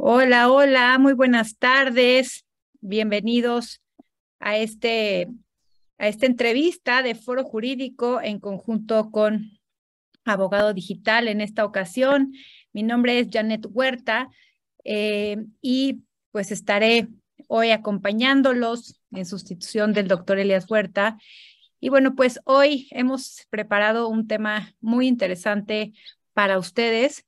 Hola, hola, muy buenas tardes. Bienvenidos a a esta entrevista de Foro Jurídico en conjunto con Abogado Digital en esta ocasión. Mi nombre es Janet Huerta y pues estaré hoy acompañándolos en sustitución del doctor Elías Huerta. Y bueno, pues hoy hemos preparado un tema muy interesante para ustedes,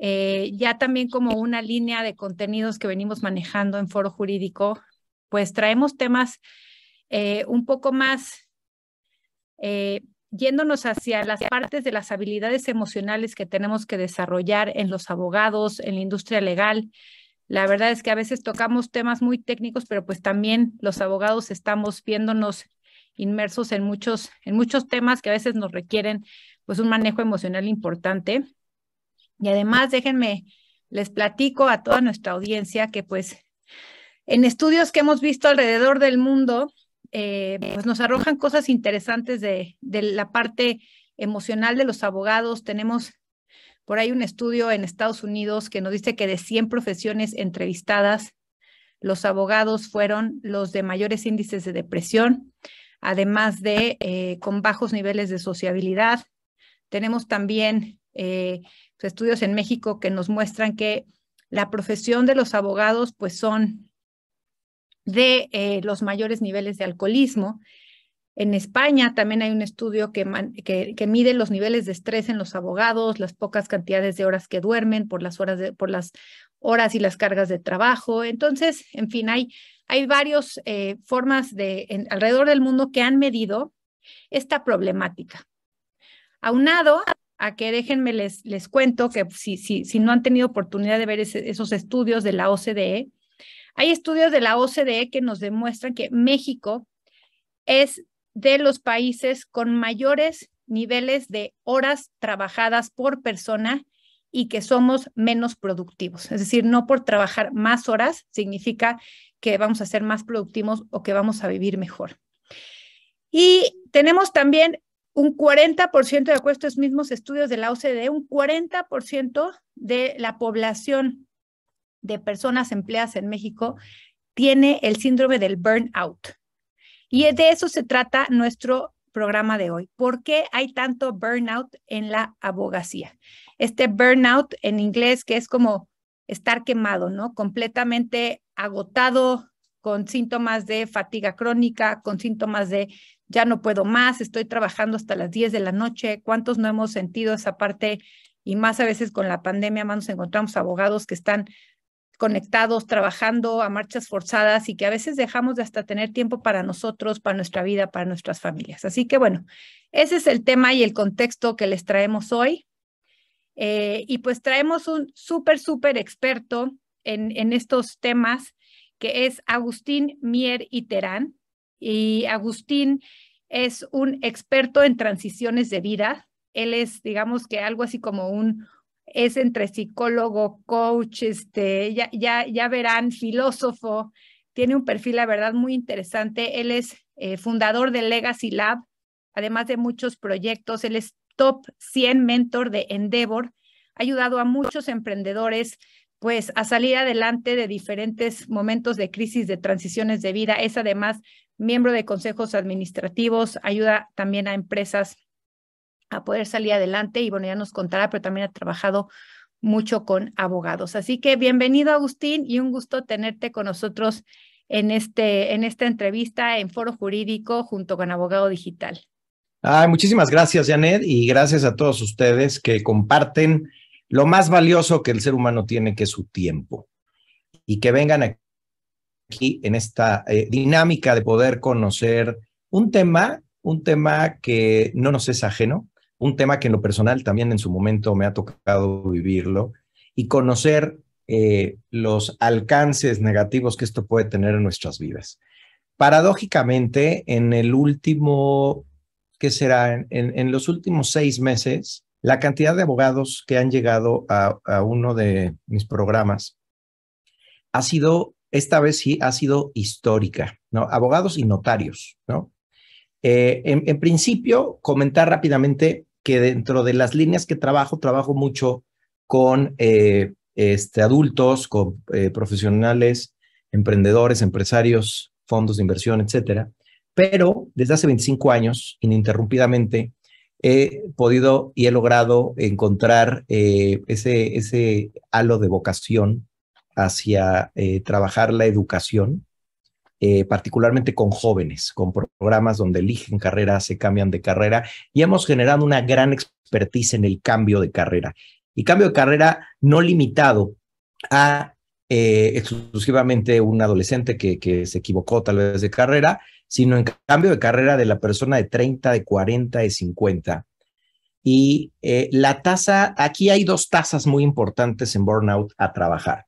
ya también como una línea de contenidos que venimos manejando en Foro Jurídico, pues traemos temas un poco más yéndonos hacia las partes de las habilidades emocionales que tenemos que desarrollar en los abogados, en la industria legal. La verdad es que a veces tocamos temas muy técnicos, pero pues también los abogados estamos viéndonos inmersos en muchos temas que a veces nos requieren pues un manejo emocional importante. Y además, les platico a toda nuestra audiencia que pues en estudios que hemos visto alrededor del mundo, pues nos arrojan cosas interesantes de la parte emocional de los abogados. Tenemos por ahí un estudio en Estados Unidos que nos dice que de 100 profesiones entrevistadas, los abogados fueron los de mayores índices de depresión, además de con bajos niveles de sociabilidad. Tenemos también estudios en México que nos muestran que la profesión de los abogados pues son de los mayores niveles de alcoholismo. En España también hay un estudio que mide los niveles de estrés en los abogados, las pocas cantidades de horas que duermen por las horas y las cargas de trabajo. Entonces, en fin, hay varias formas alrededor del mundo que han medido esta problemática. Aunado a que déjenme les cuento que si no han tenido oportunidad de ver esos estudios de la OCDE, hay estudios de la OCDE que nos demuestran que México es de los países con mayores niveles de horas trabajadas por persona y que somos menos productivos. Es decir, no por trabajar más horas significa que vamos a ser más productivos o que vamos a vivir mejor. Y tenemos también un 40%, de acuerdo a estos mismos estudios de la OCDE, un 40% de la población de personas empleadas en México tiene el síndrome del burnout. Y de eso se trata nuestro programa de hoy. ¿Por qué hay tanto burnout en la abogacía? Este burnout en inglés que es como estar quemado, ¿no? Completamente agotado, con síntomas de fatiga crónica, con síntomas de ya no puedo más, estoy trabajando hasta las 10 de la noche. ¿Cuántos no hemos sentido esa parte? Y más a veces con la pandemia, más nos encontramos abogados que están conectados, trabajando a marchas forzadas y que a veces dejamos de hasta tener tiempo para nosotros, para nuestra vida, para nuestras familias. Así que bueno, ese es el tema y el contexto que les traemos hoy. Y pues traemos un súper experto en estos temas, que es Agustín Mier y Terán. Y Agustín es un experto en transiciones de vida. Él es, digamos que algo así como es entre psicólogo, coach, ya verán, filósofo, tiene un perfil, la verdad, muy interesante. Él es fundador de Legacy Lab, además de muchos proyectos. Él es top 100 mentor de Endeavor, ha ayudado a muchos emprendedores pues a salir adelante de diferentes momentos de crisis, de transiciones de vida. Es además miembro de consejos administrativos, ayuda también a empresas a poder salir adelante y bueno, ya nos contará, pero también ha trabajado mucho con abogados. Así que bienvenido, Agustín, y un gusto tenerte con nosotros en esta entrevista en Foro Jurídico junto con Abogado Digital. Muchísimas gracias, Janet, y gracias a todos ustedes que comparten lo más valioso que el ser humano tiene, que es su tiempo, y que vengan aquí en esta dinámica de poder conocer un tema que no nos es ajeno, un tema que en lo personal también en su momento me ha tocado vivirlo, y conocer los alcances negativos que esto puede tener en nuestras vidas. Paradójicamente, en el último, ¿qué será? En los últimos 6 meses, la cantidad de abogados que han llegado a uno de mis programas ha sido, esta vez sí, ha sido histórica, ¿no? Abogados y notarios, ¿no? En principio, comentar rápidamente que dentro de las líneas que trabajo mucho con adultos, con profesionales, emprendedores, empresarios, fondos de inversión, etcétera. Pero desde hace 25 años, ininterrumpidamente, he podido y he logrado encontrar ese halo de vocación hacia trabajar la educación, particularmente con jóvenes, con programas donde eligen carrera, se cambian de carrera y hemos generado una gran expertise en el cambio de carrera. Y cambio de carrera no limitado a exclusivamente un adolescente que se equivocó tal vez de carrera, sino en cambio de carrera de la persona de 30, de 40, de 50. Y la tasa, aquí hay dos tasas muy importantes en burnout a trabajar.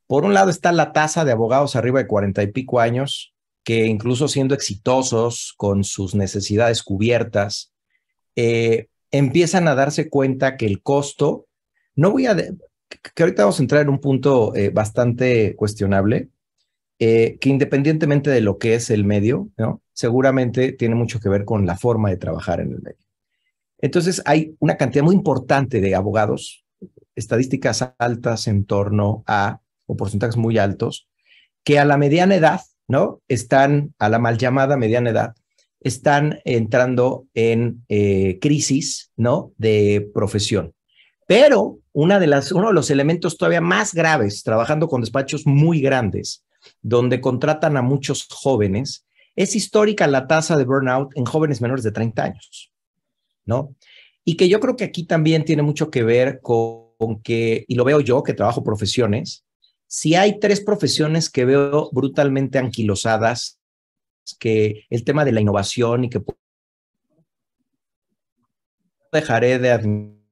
Por un lado está la tasa de abogados arriba de 40 y pico años, que incluso siendo exitosos con sus necesidades cubiertas, empiezan a darse cuenta que el costo, no voy a, que ahorita vamos a entrar en un punto bastante cuestionable, que independientemente de lo que es el medio, ¿no? Seguramente tiene mucho que ver con la forma de trabajar en el medio. Entonces hay una cantidad muy importante de abogados, estadísticas altas en torno a, o porcentajes muy altos, que a la mediana edad, ¿no? Están, a la mal llamada mediana edad, están entrando en crisis, ¿no? De profesión. Pero uno de los elementos todavía más graves, trabajando con despachos muy grandes, donde contratan a muchos jóvenes, es histórica la tasa de burnout en jóvenes menores de 30 años, ¿no? Y que yo creo que aquí también tiene mucho que ver con que, y lo veo yo que trabajo profesiones, si hay tres profesiones que veo brutalmente anquilosadas, que el tema de la innovación y que dejaré de admirar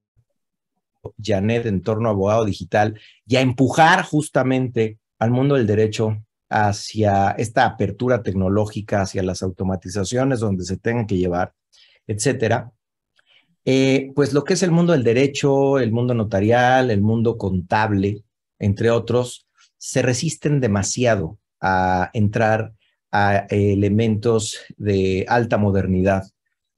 Janet en torno a abogado digital y a empujar justamente al mundo del derecho hacia esta apertura tecnológica, hacia las automatizaciones donde se tengan que llevar, etcétera. Pues lo que es el mundo del derecho, el mundo notarial, el mundo contable, entre otros, se resisten demasiado a entrar a elementos de alta modernidad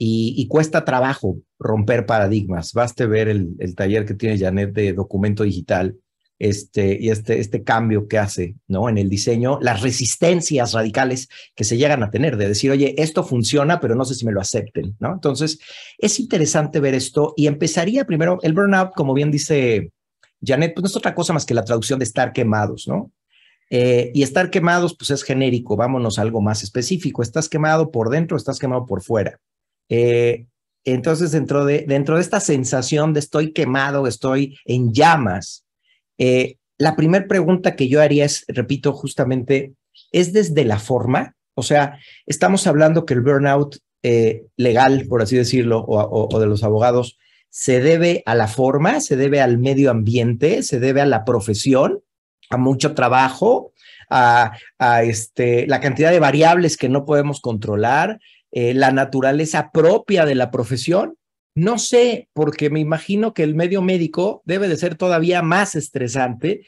y cuesta trabajo romper paradigmas. Baste ver el taller que tiene Janet de documento digital y este cambio que hace, ¿no? En el diseño, las resistencias radicales que se llegan a tener de decir, oye, esto funciona, pero no sé si me lo acepten, ¿no? Entonces, es interesante ver esto y empezaría primero, el burnout, como bien dice Janet, pues no es otra cosa más que la traducción de estar quemados, ¿no? Y estar quemados, pues es genérico, vámonos a algo más específico. ¿Estás quemado por dentro o estás quemado por fuera? Entonces, dentro de esta sensación de estoy quemado, estoy en llamas, la primera pregunta que yo haría es, repito, justamente, ¿es desde la forma? O sea, estamos hablando que el burnout legal, por así decirlo, o de los abogados, ¿se debe a la forma, se debe al medio ambiente, se debe a la profesión, a mucho trabajo, a la cantidad de variables que no podemos controlar, la naturaleza propia de la profesión? No sé, porque me imagino que el medio médico debe de ser todavía más estresante,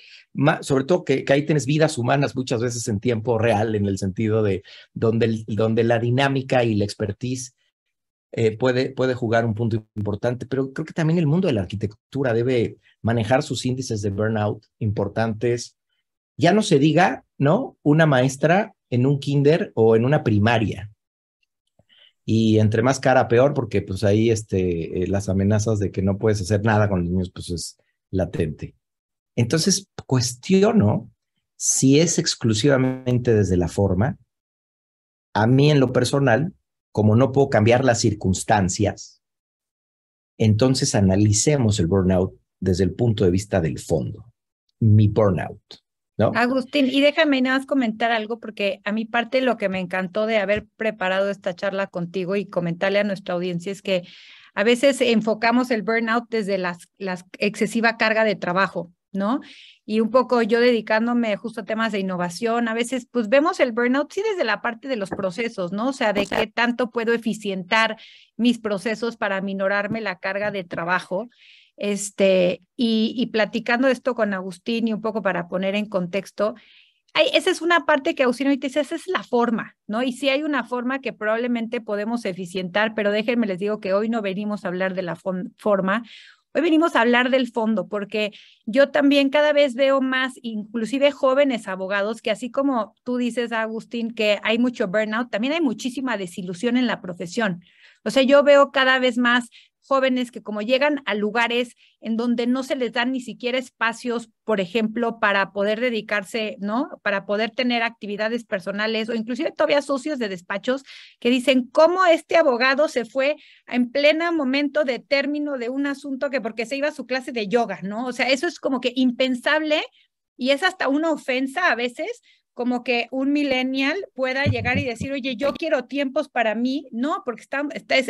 sobre todo que ahí tienes vidas humanas muchas veces en tiempo real, en el sentido de donde la dinámica y la expertise puede jugar un punto importante, pero creo que también el mundo de la arquitectura debe manejar sus índices de burnout importantes. Ya no se diga, ¿no? Una maestra en un kinder o en una primaria. Y entre más cara, peor, porque pues ahí las amenazas de que no puedes hacer nada con los niños, pues es latente. Entonces, cuestiono si es exclusivamente desde la forma. A mí en lo personal, como no puedo cambiar las circunstancias, entonces analicemos el burnout desde el punto de vista del fondo. Mi burnout, ¿no? Agustín, y déjame nada más comentar algo, porque a mi parte lo que me encantó de haber preparado esta charla contigo y comentarle a nuestra audiencia es que a veces enfocamos el burnout desde la excesiva carga de trabajo, ¿no? Y un poco yo dedicándome justo a temas de innovación, a veces pues vemos el burnout sí desde la parte de los procesos, ¿no? O sea, de qué tanto puedo eficientar mis procesos para minorarme la carga de trabajo. Y platicando esto con Agustín y un poco para poner en contexto, esa es una parte que Agustín ahorita dice, esa es la forma, ¿no? Y sí hay una forma que probablemente podemos eficientar, pero déjenme les digo que hoy no venimos a hablar de la forma. Hoy venimos a hablar del fondo, porque yo también cada vez veo más, inclusive jóvenes abogados, que así como tú dices, Agustín, que hay mucho burnout, también hay muchísima desilusión en la profesión. O sea, yo veo cada vez más jóvenes que como llegan a lugares en donde no se les dan ni siquiera espacios, por ejemplo, para poder dedicarse, ¿no? Para poder tener actividades personales o inclusive todavía socios de despachos que dicen cómo este abogado se fue en pleno momento de término de un asunto que porque se iba a su clase de yoga, ¿no? O sea, eso es como que impensable y es hasta una ofensa a veces como que un millennial pueda llegar y decir, oye, yo quiero tiempos para mí, no, porque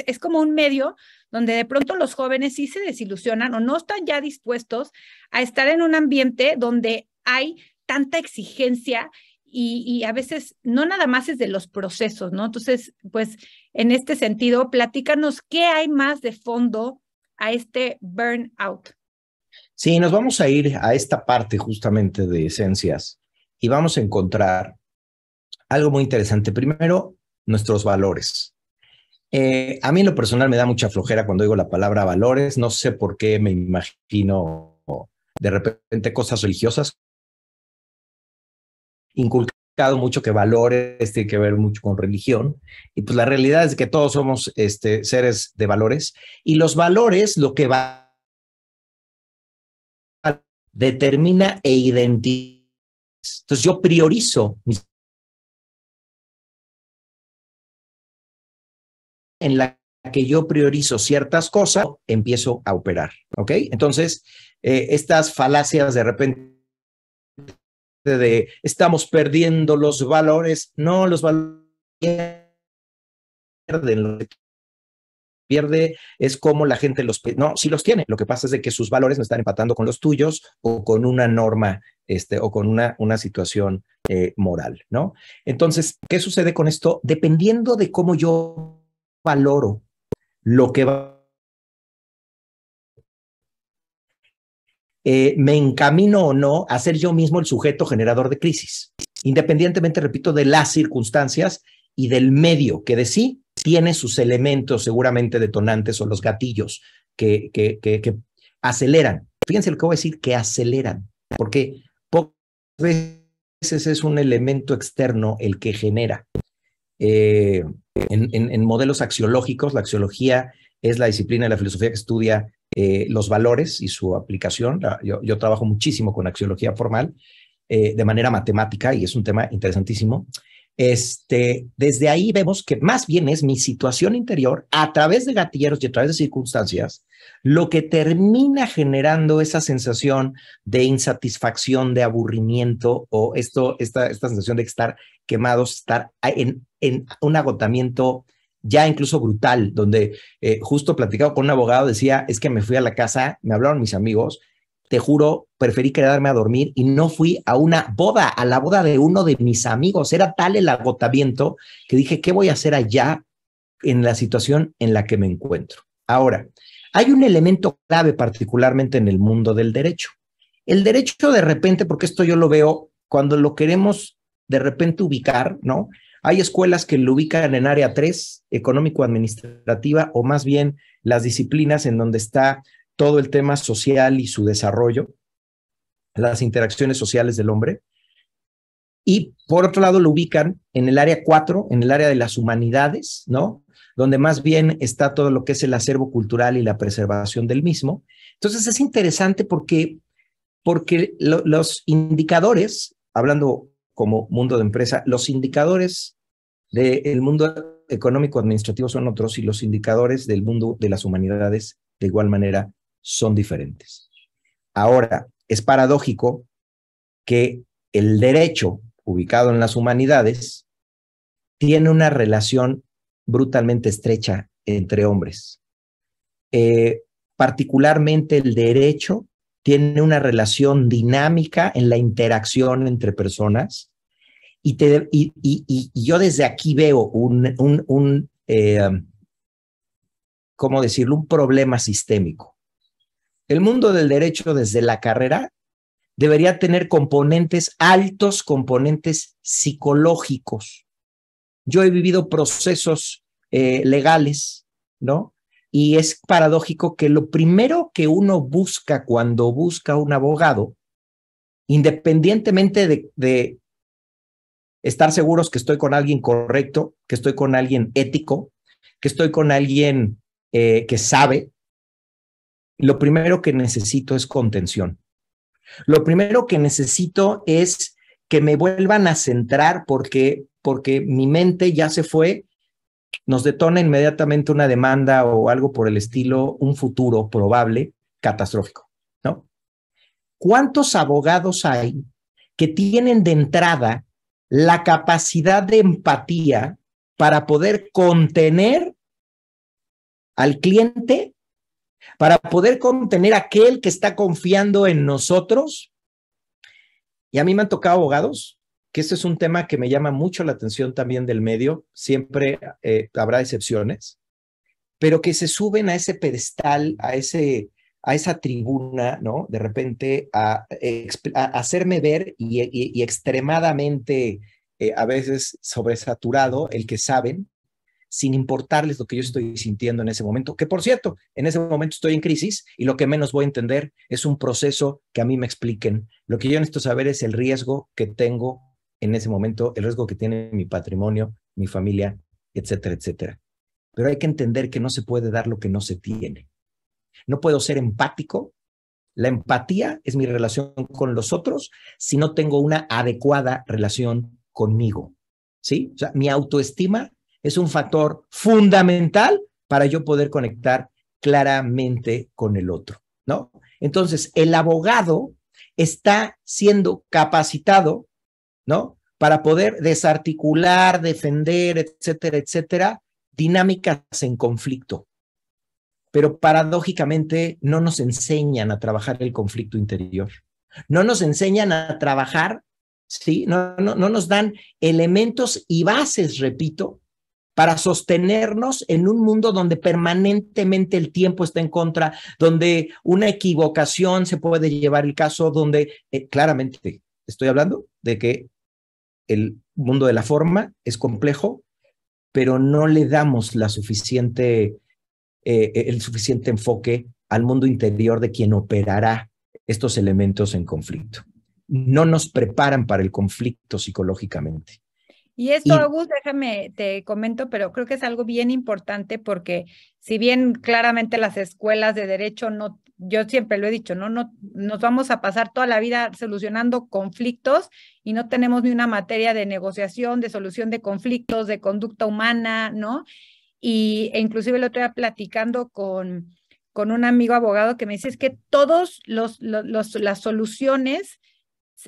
es como un medio donde de pronto los jóvenes sí se desilusionan o no están ya dispuestos a estar en un ambiente donde hay tanta exigencia y a veces no nada más es de los procesos, ¿no? Entonces, pues en este sentido, platícanos qué hay más de fondo a este burnout. Sí, nos vamos a ir a esta parte justamente de esencias y vamos a encontrar algo muy interesante. Primero, nuestros valores. A mí en lo personal me da mucha flojera cuando digo la palabra valores. No sé por qué me imagino de repente cosas religiosas. Inculcado mucho que valores tiene que ver mucho con religión. Y pues la realidad es que todos somos seres de valores. Y los valores lo que va determina e identifica. Entonces yo priorizo en la que yo priorizo ciertas cosas, empiezo a operar, ¿ok? Entonces, estas falacias de repente de estamos perdiendo los valores, no, los valores pierden, lo que pierde es como la gente los, no, sí los tiene, lo que pasa es de que sus valores no están empatando con los tuyos o con una norma, o con una situación moral, ¿no? Entonces, ¿qué sucede con esto? Dependiendo de cómo yo valoro lo que me encamino o no a ser yo mismo el sujeto generador de crisis, independientemente, repito, de las circunstancias y del medio que de sí tiene sus elementos seguramente detonantes o los gatillos que aceleran. Fíjense lo que voy a decir, que aceleran, porque pocas veces es un elemento externo el que genera. En modelos axiológicos, la axiología es la disciplina de la filosofía que estudia los valores y su aplicación. Yo trabajo muchísimo con axiología formal de manera matemática y es un tema interesantísimo. Desde ahí vemos que más bien es mi situación interior a través de gatilleros y a través de circunstancias lo que termina generando esa sensación de insatisfacción, de aburrimiento o esta sensación de estar quemados, estar en un agotamiento ya incluso brutal, donde justo platicado con un abogado decía, es que me fui a la casa, me hablaron mis amigos, te juro, preferí quedarme a dormir y no fui a una boda, a la boda de uno de mis amigos. Era tal el agotamiento que dije, ¿qué voy a hacer allá en la situación en la que me encuentro? Ahora, hay un elemento clave particularmente en el mundo del derecho. El derecho de repente, porque esto yo lo veo cuando lo queremos de repente ubicar, ¿no? Hay escuelas que lo ubican en área 3, económico-administrativa, o más bien las disciplinas en donde está todo el tema social y su desarrollo, las interacciones sociales del hombre. Y por otro lado lo ubican en el área 4, en el área de las humanidades, ¿no? Donde más bien está todo lo que es el acervo cultural y la preservación del mismo. Entonces es interesante porque los indicadores, hablando como mundo de empresa, los indicadores del mundo económico administrativo son otros y los indicadores del mundo de las humanidades de igual manera son diferentes. Ahora, es paradójico que el derecho ubicado en las humanidades tiene una relación brutalmente estrecha entre hombres. Particularmente el derecho tiene una relación dinámica en la interacción entre personas y yo desde aquí veo ¿cómo decirlo? Un problema sistémico. El mundo del derecho desde la carrera debería tener altos componentes psicológicos. Yo he vivido procesos legales, ¿no? Y es paradójico que lo primero que uno busca cuando busca un abogado, independientemente de estar seguros que estoy con alguien correcto, que estoy con alguien ético, que estoy con alguien que sabe, lo primero que necesito es contención. Lo primero que necesito es que me vuelvan a centrar porque mi mente ya se fue, nos detona inmediatamente una demanda o algo por el estilo, un futuro probable catastrófico, ¿no? ¿Cuántos abogados hay que tienen de entrada la capacidad de empatía para poder contener al cliente, para poder contener a aquel que está confiando en nosotros? Y a mí me han tocado abogados, que este es un tema que me llama mucho la atención también del medio, siempre habrá excepciones, pero que se suben a ese pedestal, a esa tribuna, ¿no? De repente a hacerme ver y extremadamente a veces sobresaturado el que saben, sin importarles lo que yo estoy sintiendo en ese momento, que por cierto, en ese momento estoy en crisis y lo que menos voy a entender es un proceso que a mí me expliquen. Lo que yo necesito saber es el riesgo que tengo en ese momento, el riesgo que tiene mi patrimonio, mi familia, etcétera, etcétera. Pero hay que entender que no se puede dar lo que no se tiene. No puedo ser empático. La empatía es mi relación con los otros si no tengo una adecuada relación conmigo, ¿sí? O sea, mi autoestima es un factor fundamental para yo poder conectar claramente con el otro, ¿no? Entonces, el abogado está siendo capacitado, ¿no? Para poder desarticular, defender, etcétera, etcétera, dinámicas en conflicto. Pero paradójicamente no nos enseñan a trabajar el conflicto interior. No nos enseñan a trabajar, ¿sí? No nos dan elementos y bases, repito, para sostenernos en un mundo donde permanentemente el tiempo está en contra, donde una equivocación se puede llevar el caso, donde claramente estoy hablando de que el mundo de la forma es complejo, pero no le damos el suficiente enfoque al mundo interior de quien operará estos elementos en conflicto. No nos preparan para el conflicto psicológicamente. Y esto, Agus, déjame, te comento, pero creo que es algo bien importante porque si bien claramente las escuelas de derecho no, yo siempre lo he dicho, no nos vamos a pasar toda la vida solucionando conflictos y no tenemos ni una materia de negociación, de solución de conflictos, de conducta humana, ¿no? E inclusive lo estoy platicando con un amigo abogado que me dice es que todos las soluciones,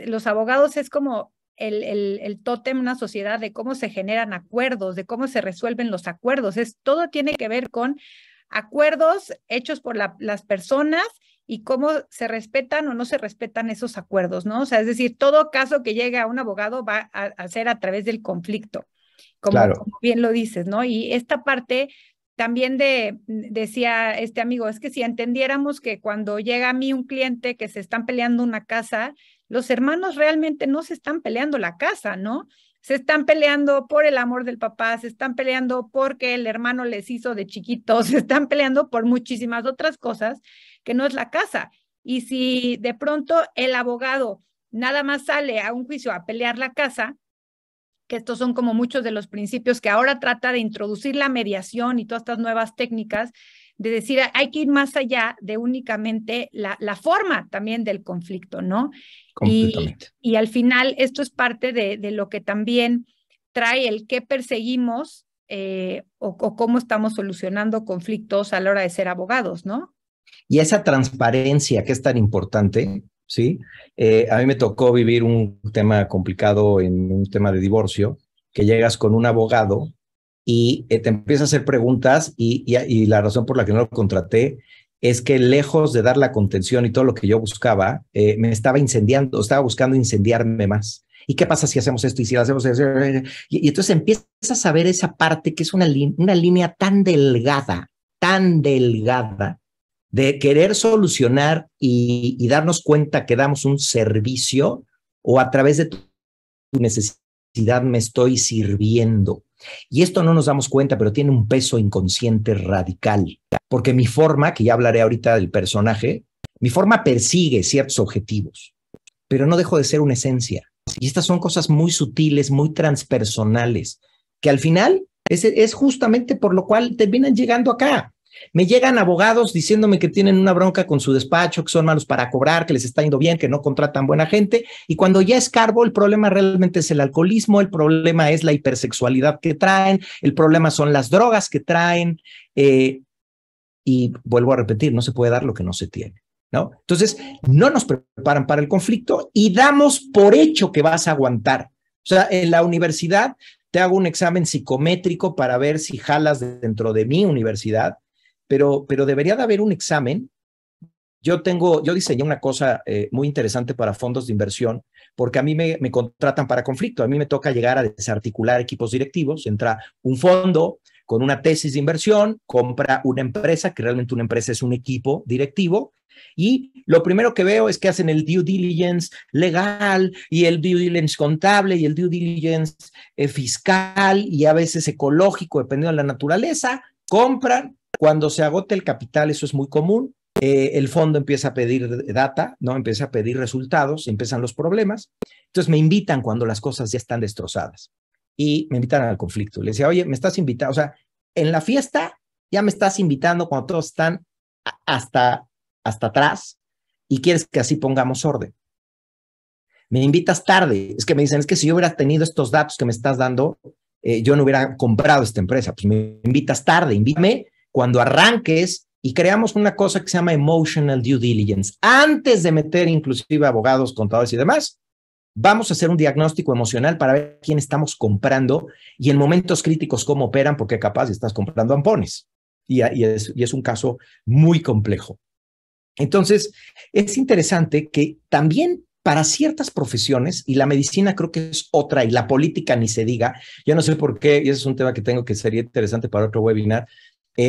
los abogados es como el tótem, una sociedad de cómo se generan acuerdos, de cómo se resuelven los acuerdos. Todo tiene que ver con acuerdos hechos por las personas y cómo se respetan o no se respetan esos acuerdos, ¿no? O sea, es decir, todo caso que llegue a un abogado va a ser a través del conflicto, como bien lo dices, ¿no? Y esta parte también decía este amigo, es que si entendiéramos que cuando llega a mí un cliente que se están peleando una casa, los hermanos realmente no se están peleando la casa, ¿no? Se están peleando por el amor del papá, se están peleando porque el hermano les hizo de chiquitos, se están peleando por muchísimas otras cosas que no es la casa. Y si de pronto el abogado nada más sale a un juicio a pelear la casa, que estos son como muchos de los principios que ahora trata de introducir la mediación y todas estas nuevas técnicas, de decir, hay que ir más allá de únicamente la forma también del conflicto, ¿no? Completamente. Y al final esto es parte de lo que también trae el qué perseguimos o cómo estamos solucionando conflictos a la hora de ser abogados, ¿no? Y esa transparencia que es tan importante, ¿sí? A mí me tocó vivir un tema complicado en un tema de divorcio, que llegas con un abogado y te empieza a hacer preguntas y la razón por la que no lo contraté es que lejos de dar la contención y todo lo que yo buscaba, me estaba incendiando, estaba buscando incendiarme más. ¿Y qué pasa si hacemos esto y si lo hacemos eso? Y entonces empiezas a ver esa parte que es una línea tan delgada de querer solucionar y darnos cuenta que damos un servicio o a través de tu necesidad me estoy sirviendo. Y esto no nos damos cuenta, pero tiene un peso inconsciente radical. porque mi forma, que ya hablaré ahorita del personaje, mi forma persigue ciertos objetivos, pero no dejo de ser una esencia. Y estas son cosas muy sutiles, muy transpersonales, que al final es justamente por lo cual terminan llegando acá. Me llegan abogados diciéndome que tienen una bronca con su despacho, que son malos para cobrar, que les está yendo bien, que no contratan buena gente. Y cuando ya escarbo, el problema realmente es el alcoholismo, el problema es la hipersexualidad que traen, el problema son las drogas que traen. Y vuelvo a repetir, no se puede dar lo que no se tiene, ¿no? Entonces, no nos preparan para el conflicto y damos por hecho que vas a aguantar. O sea, en la universidad te hago un examen psicométrico para ver si jalas dentro de mi universidad, pero debería de haber un examen. Yo diseñé una cosa muy interesante para fondos de inversión, porque a mí me contratan para conflicto. A mí me toca llegar a desarticular equipos directivos. Entra un fondo con una tesis de inversión, compra una empresa, que realmente una empresa es un equipo directivo, y lo primero que veo es que hacen el due diligence legal y el due diligence contable y el due diligence fiscal y a veces ecológico, dependiendo de la naturaleza. Compran, cuando se agote el capital, eso es muy común. El fondo empieza a pedir data, ¿no? Empieza a pedir resultados, empiezan los problemas. Entonces me invitan cuando las cosas ya están destrozadas y me invitan al conflicto. Le decía, oye, me estás invitando, o sea, en la fiesta ya me estás invitando cuando todos están hasta atrás y quieres que así pongamos orden. Me invitas tarde. Es que me dicen, es que si yo hubiera tenido estos datos que me estás dando, yo no hubiera comprado esta empresa. Pues me invitas tarde, invítame cuando arranques y creamos una cosa que se llama emotional due diligence. Antes de meter inclusive abogados, contadores y demás, vamos a hacer un diagnóstico emocional para ver quién estamos comprando y en momentos críticos cómo operan, porque capaz estás comprando ampones. Y es un caso muy complejo. Entonces, es interesante que también para ciertas profesiones, y la medicina creo que es otra, y la política ni se diga, yo no sé por qué, y ese es un tema que tengo que sería interesante para otro webinar,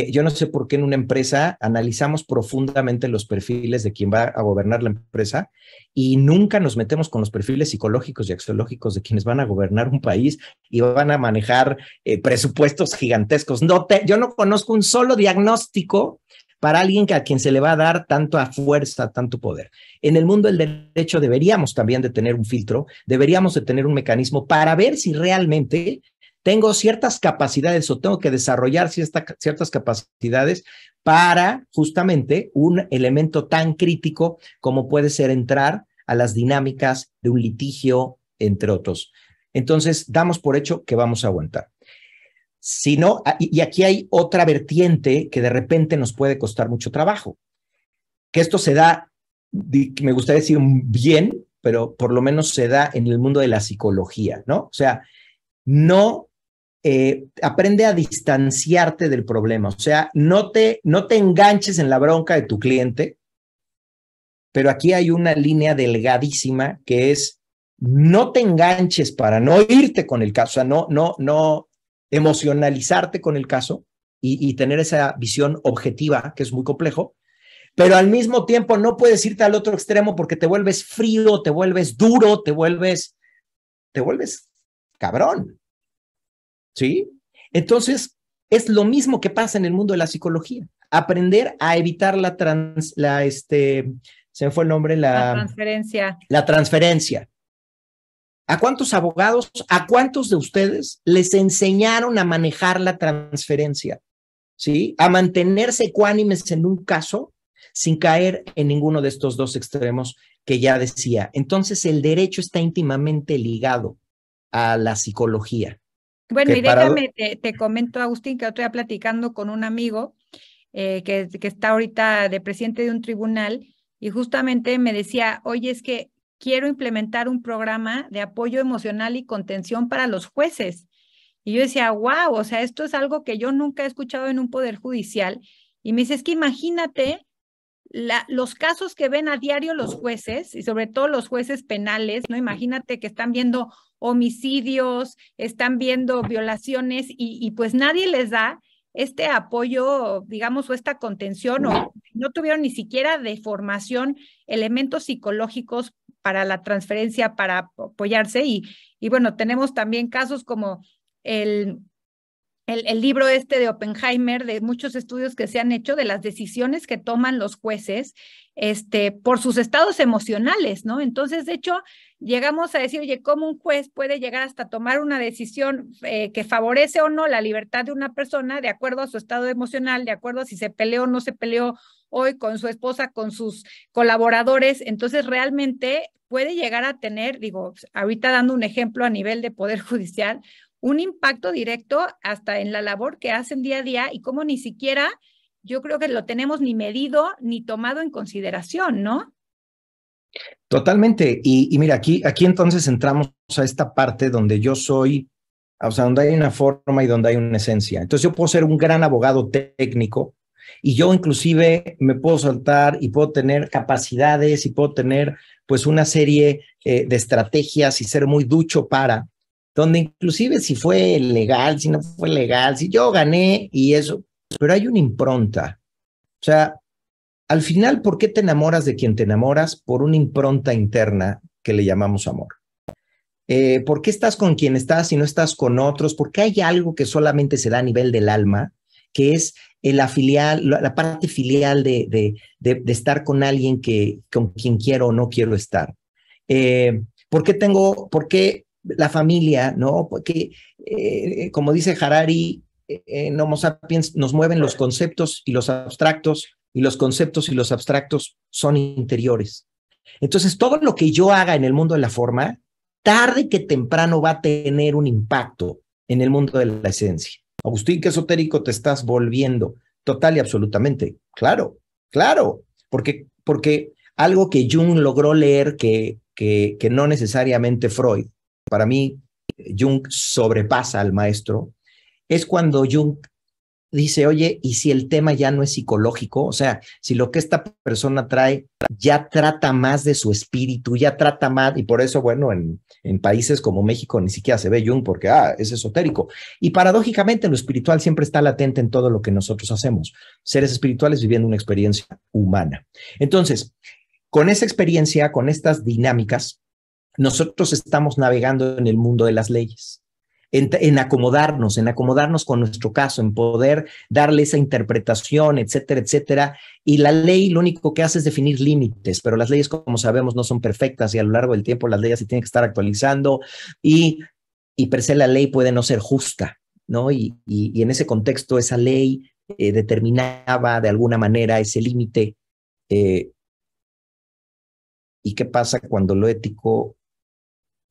yo no sé por qué en una empresa analizamos profundamente los perfiles de quien va a gobernar la empresa y nunca nos metemos con los perfiles psicológicos y axiológicos de quienes van a gobernar un país y van a manejar presupuestos gigantescos. Yo no conozco un solo diagnóstico para alguien a quien se le va a dar tanta fuerza, tanto poder. En el mundo del derecho deberíamos también de tener un filtro, deberíamos de tener un mecanismo para ver si realmente tengo ciertas capacidades o tengo que desarrollar ciertas capacidades para justamente un elemento tan crítico como puede ser entrar a las dinámicas de un litigio, entre otros. Entonces, damos por hecho que vamos a aguantar. Si no, y aquí hay otra vertiente que de repente nos puede costar mucho trabajo, que esto se da, me gustaría decir bien, pero por lo menos se da en el mundo de la psicología, ¿no? O sea, no aprende a distanciarte del problema, o sea, no te enganches en la bronca de tu cliente, pero aquí hay una línea delgadísima que es no te enganches para no irte con el caso, o sea, no emocionalizarte con el caso y tener esa visión objetiva, que es muy complejo, pero al mismo tiempo no puedes irte al otro extremo porque te vuelves frío, te vuelves duro, te vuelves cabrón, ¿sí? Entonces, es lo mismo que pasa en el mundo de la psicología. Aprender a evitar se me fue el nombre, La transferencia. La transferencia. ¿A cuántos abogados, a cuántos de ustedes les enseñaron a manejar la transferencia? ¿Sí? A mantenerse ecuánimes en un caso sin caer en ninguno de estos dos extremos que ya decía. Entonces, el derecho está íntimamente ligado a la psicología. Bueno, y déjame, te comento, Agustín, que otro día platicando con un amigo que está ahorita de presidente de un tribunal y justamente me decía, oye, es que quiero implementar un programa de apoyo emocional y contención para los jueces. Y yo decía, wow, o sea, esto es algo que yo nunca he escuchado en un poder judicial. Y me dice, es que imagínate los casos que ven a diario los jueces, y sobre todo los jueces penales, ¿no? Imagínate que están viendo homicidios, están viendo violaciones y pues nadie les da este apoyo, digamos, o esta contención, o no tuvieron ni siquiera de formación elementos psicológicos para la transferencia, para apoyarse. Y bueno, tenemos también casos como el el libro este de Oppenheimer, de muchos estudios que se han hecho de las decisiones que toman los jueces por sus estados emocionales, ¿no? Entonces, de hecho, llegamos a decir, oye, ¿cómo un juez puede llegar hasta tomar una decisión que favorece o no la libertad de una persona de acuerdo a su estado emocional, de acuerdo a si se peleó o no se peleó hoy con su esposa, con sus colaboradores? Entonces, realmente puede llegar a tener, digo, ahorita dando un ejemplo a nivel de Poder Judicial, un impacto directo hasta en la labor que hacen día a día y cómo ni siquiera yo creo que lo tenemos ni medido ni tomado en consideración, ¿no? Totalmente. Y mira, aquí entonces entramos a esta parte donde yo soy, o sea, donde hay una forma y donde hay una esencia. Entonces yo puedo ser un gran abogado técnico y yo inclusive me puedo saltar y puedo tener capacidades y puedo tener pues una serie de estrategias y ser muy ducho para, donde inclusive si fue legal, si no fue legal, si yo gané y eso, pero hay una impronta. O sea, al final, ¿por qué te enamoras de quien te enamoras? Por una impronta interna que le llamamos amor. ¿Por qué estás con quien estás y no estás con otros? Porque hay algo que solamente se da a nivel del alma, que es la parte filial de estar con alguien con quien quiero o no quiero estar. ¿Por qué la familia, ¿no? Porque, como dice Harari, en Homo sapiens nos mueven los conceptos y los abstractos, y los conceptos y los abstractos son interiores. Entonces, todo lo que yo haga en el mundo de la forma, tarde que temprano va a tener un impacto en el mundo de la esencia. Agustín, qué esotérico te estás volviendo. Total y absolutamente. Claro, claro. Porque algo que Jung logró leer que no necesariamente Freud, para mí Jung sobrepasa al maestro, es cuando Jung dice, oye, ¿y si el tema ya no es psicológico? O sea, si lo que esta persona trae ya trata más de su espíritu, ya trata más, y por eso, bueno, en países como México ni siquiera se ve Jung porque, es esotérico. Y paradójicamente lo espiritual siempre está latente en todo lo que nosotros hacemos. Seres espirituales viviendo una experiencia humana. Entonces, con esa experiencia, con estas dinámicas, nosotros estamos navegando en el mundo de las leyes. En acomodarnos con nuestro caso, en poder darle esa interpretación, etcétera, etcétera. Y la ley lo único que hace es definir límites, pero las leyes, como sabemos, no son perfectas y a lo largo del tiempo las leyes se tienen que estar actualizando y per se la ley puede no ser justa, ¿no? Y en ese contexto esa ley determinaba de alguna manera ese límite. ¿Y qué pasa cuando lo ético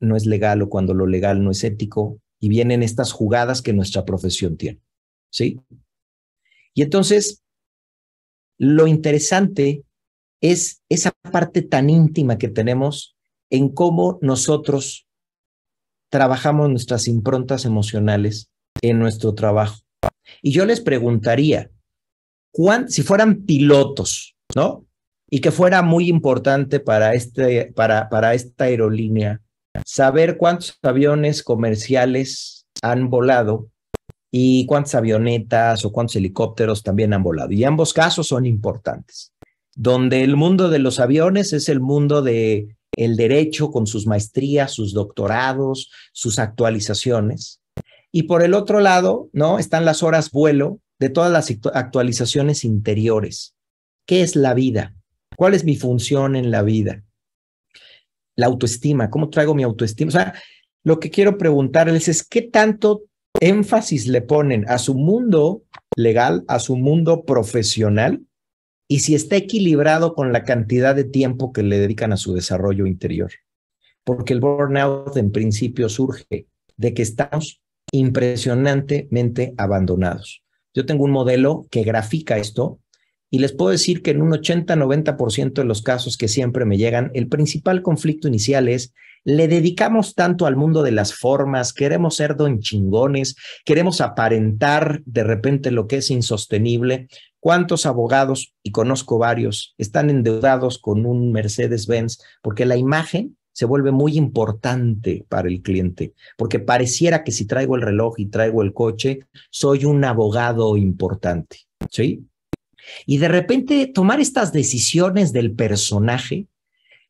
no es legal o cuando lo legal no es ético? Y vienen estas jugadas que nuestra profesión tiene, ¿sí? Y entonces, lo interesante es esa parte tan íntima que tenemos en cómo nosotros trabajamos nuestras improntas emocionales en nuestro trabajo. Y yo les preguntaría, si fueran pilotos, ¿no? Y que fuera muy importante para esta aerolínea saber cuántos aviones comerciales han volado y cuántas avionetas o cuántos helicópteros también han volado. Y ambos casos son importantes. Donde el mundo de los aviones es el mundo de el derecho con sus maestrías, sus doctorados, sus actualizaciones. Y por el otro lado, ¿no? Están las horas vuelo de todas las actualizaciones interiores. ¿Qué es la vida? ¿Cuál es mi función en la vida? La autoestima, ¿cómo traigo mi autoestima? O sea, lo que quiero preguntarles es qué tanto énfasis le ponen a su mundo legal, a su mundo profesional, y si está equilibrado con la cantidad de tiempo que le dedican a su desarrollo interior. Porque el burnout en principio surge de que estamos impresionantemente abandonados. Yo tengo un modelo que grafica esto y les puedo decir que en un 80-90% de los casos que siempre me llegan, el principal conflicto inicial es, le dedicamos tanto al mundo de las formas, queremos ser don chingones, queremos aparentar de repente lo que es insostenible. ¿Cuántos abogados, y conozco varios, están endeudados con un Mercedes-Benz porque la imagen se vuelve muy importante para el cliente? Porque pareciera que si traigo el reloj y traigo el coche, soy un abogado importante, ¿sí? Y de repente tomar estas decisiones del personaje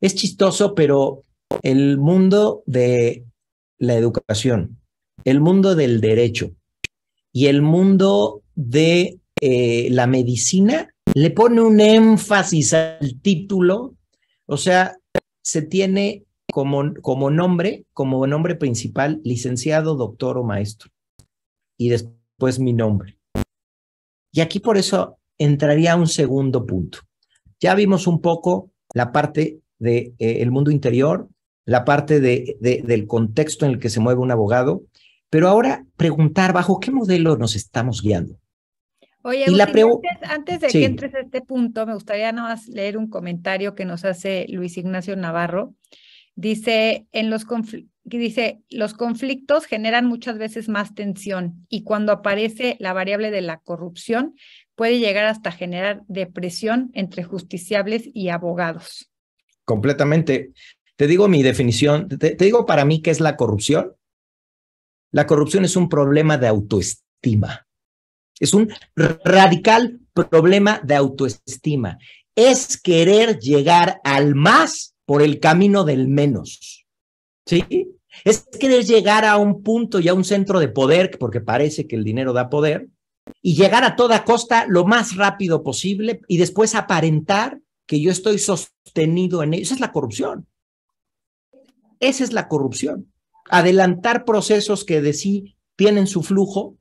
es chistoso, pero el mundo de la educación, el mundo del derecho y el mundo de la medicina le pone un énfasis al título, o sea, se tiene como nombre principal, licenciado, doctor o maestro, y después mi nombre. Y aquí por eso entraría un segundo punto. Ya vimos un poco la parte del mundo interior, la parte del contexto en el que se mueve un abogado, pero ahora preguntar bajo qué modelo nos estamos guiando. Oye, Y la Agustín, antes de que sí. entres a este punto, me gustaría nada más leer un comentario que nos hace Luis Ignacio Navarro. Dice, los conflictos generan muchas veces más tensión y cuando aparece la variable de la corrupción, puede llegar hasta generar depresión entre justiciables y abogados. Completamente. Te digo mi definición, te digo para mí qué es la corrupción. La corrupción es un problema de autoestima. Es un radical problema de autoestima. Es querer llegar al más por el camino del menos. ¿Sí? Es querer llegar a un punto y a un centro de poder, porque parece que el dinero da poder, y llegar a toda costa lo más rápido posible y después aparentar que yo estoy sostenido en ello. Esa es la corrupción. Esa es la corrupción. Adelantar procesos que de sí tienen su flujo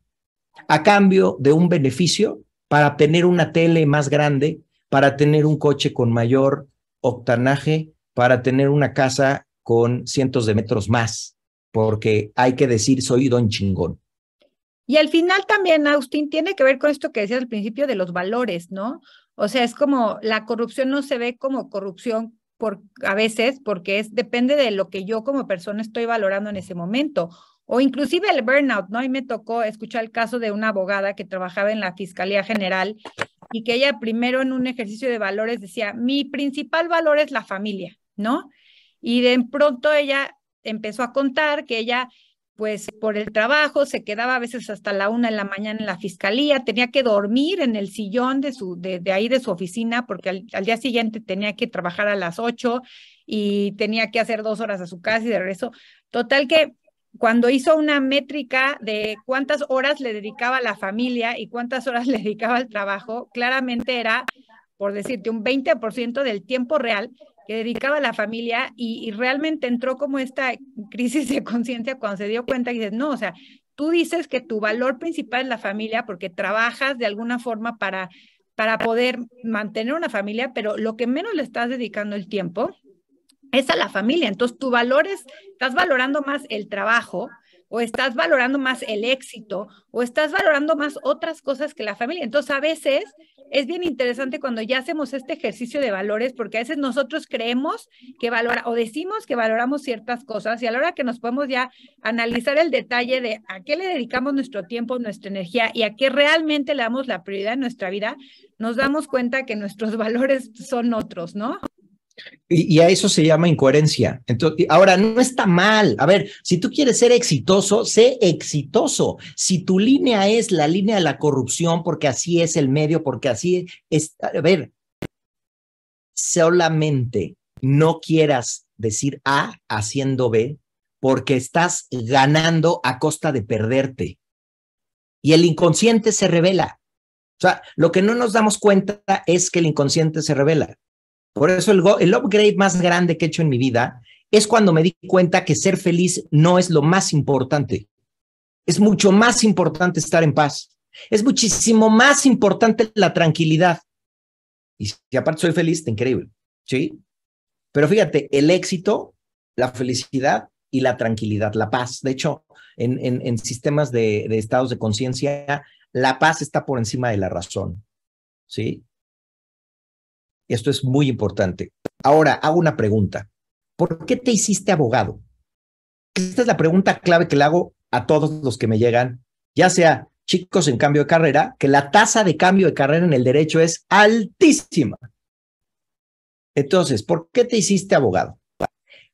a cambio de un beneficio para tener una tele más grande, para tener un coche con mayor octanaje, para tener una casa con cientos de metros más, porque hay que decir, soy don chingón. Y al final también, Agustín, tiene que ver con esto que decías al principio de los valores, ¿no? O sea, es como la corrupción no se ve como corrupción a veces porque depende de lo que yo como persona estoy valorando en ese momento. O inclusive el burnout, ¿no? Y me tocó escuchar el caso de una abogada que trabajaba en la Fiscalía General y que ella primero en un ejercicio de valores decía, mi principal valor es la familia, ¿no? Y de pronto ella empezó a contar que ella pues por el trabajo se quedaba a veces hasta la 1 de la mañana en la fiscalía, tenía que dormir en el sillón de ahí de su oficina porque al día siguiente tenía que trabajar a las 8 y tenía que hacer 2 horas a su casa y de regreso. Total que cuando hizo una métrica de cuántas horas le dedicaba a la familia y cuántas horas le dedicaba al trabajo, claramente era, por decirte, un 20% del tiempo real que dedicaba a la familia y realmente entró como esta crisis de conciencia cuando se dio cuenta y dices, no, o sea, tú dices que tu valor principal es la familia porque trabajas de alguna forma para poder mantener una familia, pero lo que menos le estás dedicando el tiempo es a la familia. Entonces, tu valor estás valorando más el trabajo o estás valorando más el éxito o estás valorando más otras cosas que la familia. Entonces, a veces es bien interesante cuando ya hacemos este ejercicio de valores, porque a veces nosotros creemos que o decimos que valoramos ciertas cosas y a la hora que nos podemos ya analizar el detalle de a qué le dedicamos nuestro tiempo, nuestra energía y a qué realmente le damos la prioridad en nuestra vida, nos damos cuenta que nuestros valores son otros, ¿no? Y a eso se llama incoherencia. Entonces, ahora, no está mal. A ver, si tú quieres ser exitoso, sé exitoso. Si tu línea es la línea de la corrupción, porque así es el medio, porque así es, a ver, solamente no quieras decir A haciendo B, porque estás ganando a costa de perderte. Y el inconsciente se revela. O sea, lo que no nos damos cuenta es que el inconsciente se revela. Por eso el upgrade más grande que he hecho en mi vida es cuando me di cuenta que ser feliz no es lo más importante. Es mucho más importante estar en paz. Es muchísimo más importante la tranquilidad. Y si aparte soy feliz, está increíble. ¿Sí? Pero fíjate, el éxito, la felicidad y la tranquilidad, la paz. De hecho, en sistemas de estados de conciencia, la paz está por encima de la razón. ¿Sí? Esto es muy importante. Ahora, hago una pregunta. ¿Por qué te hiciste abogado? Esta es la pregunta clave que le hago a todos los que me llegan, ya sea chicos en cambio de carrera, que la tasa de cambio de carrera en el derecho es altísima. Entonces, ¿por qué te hiciste abogado?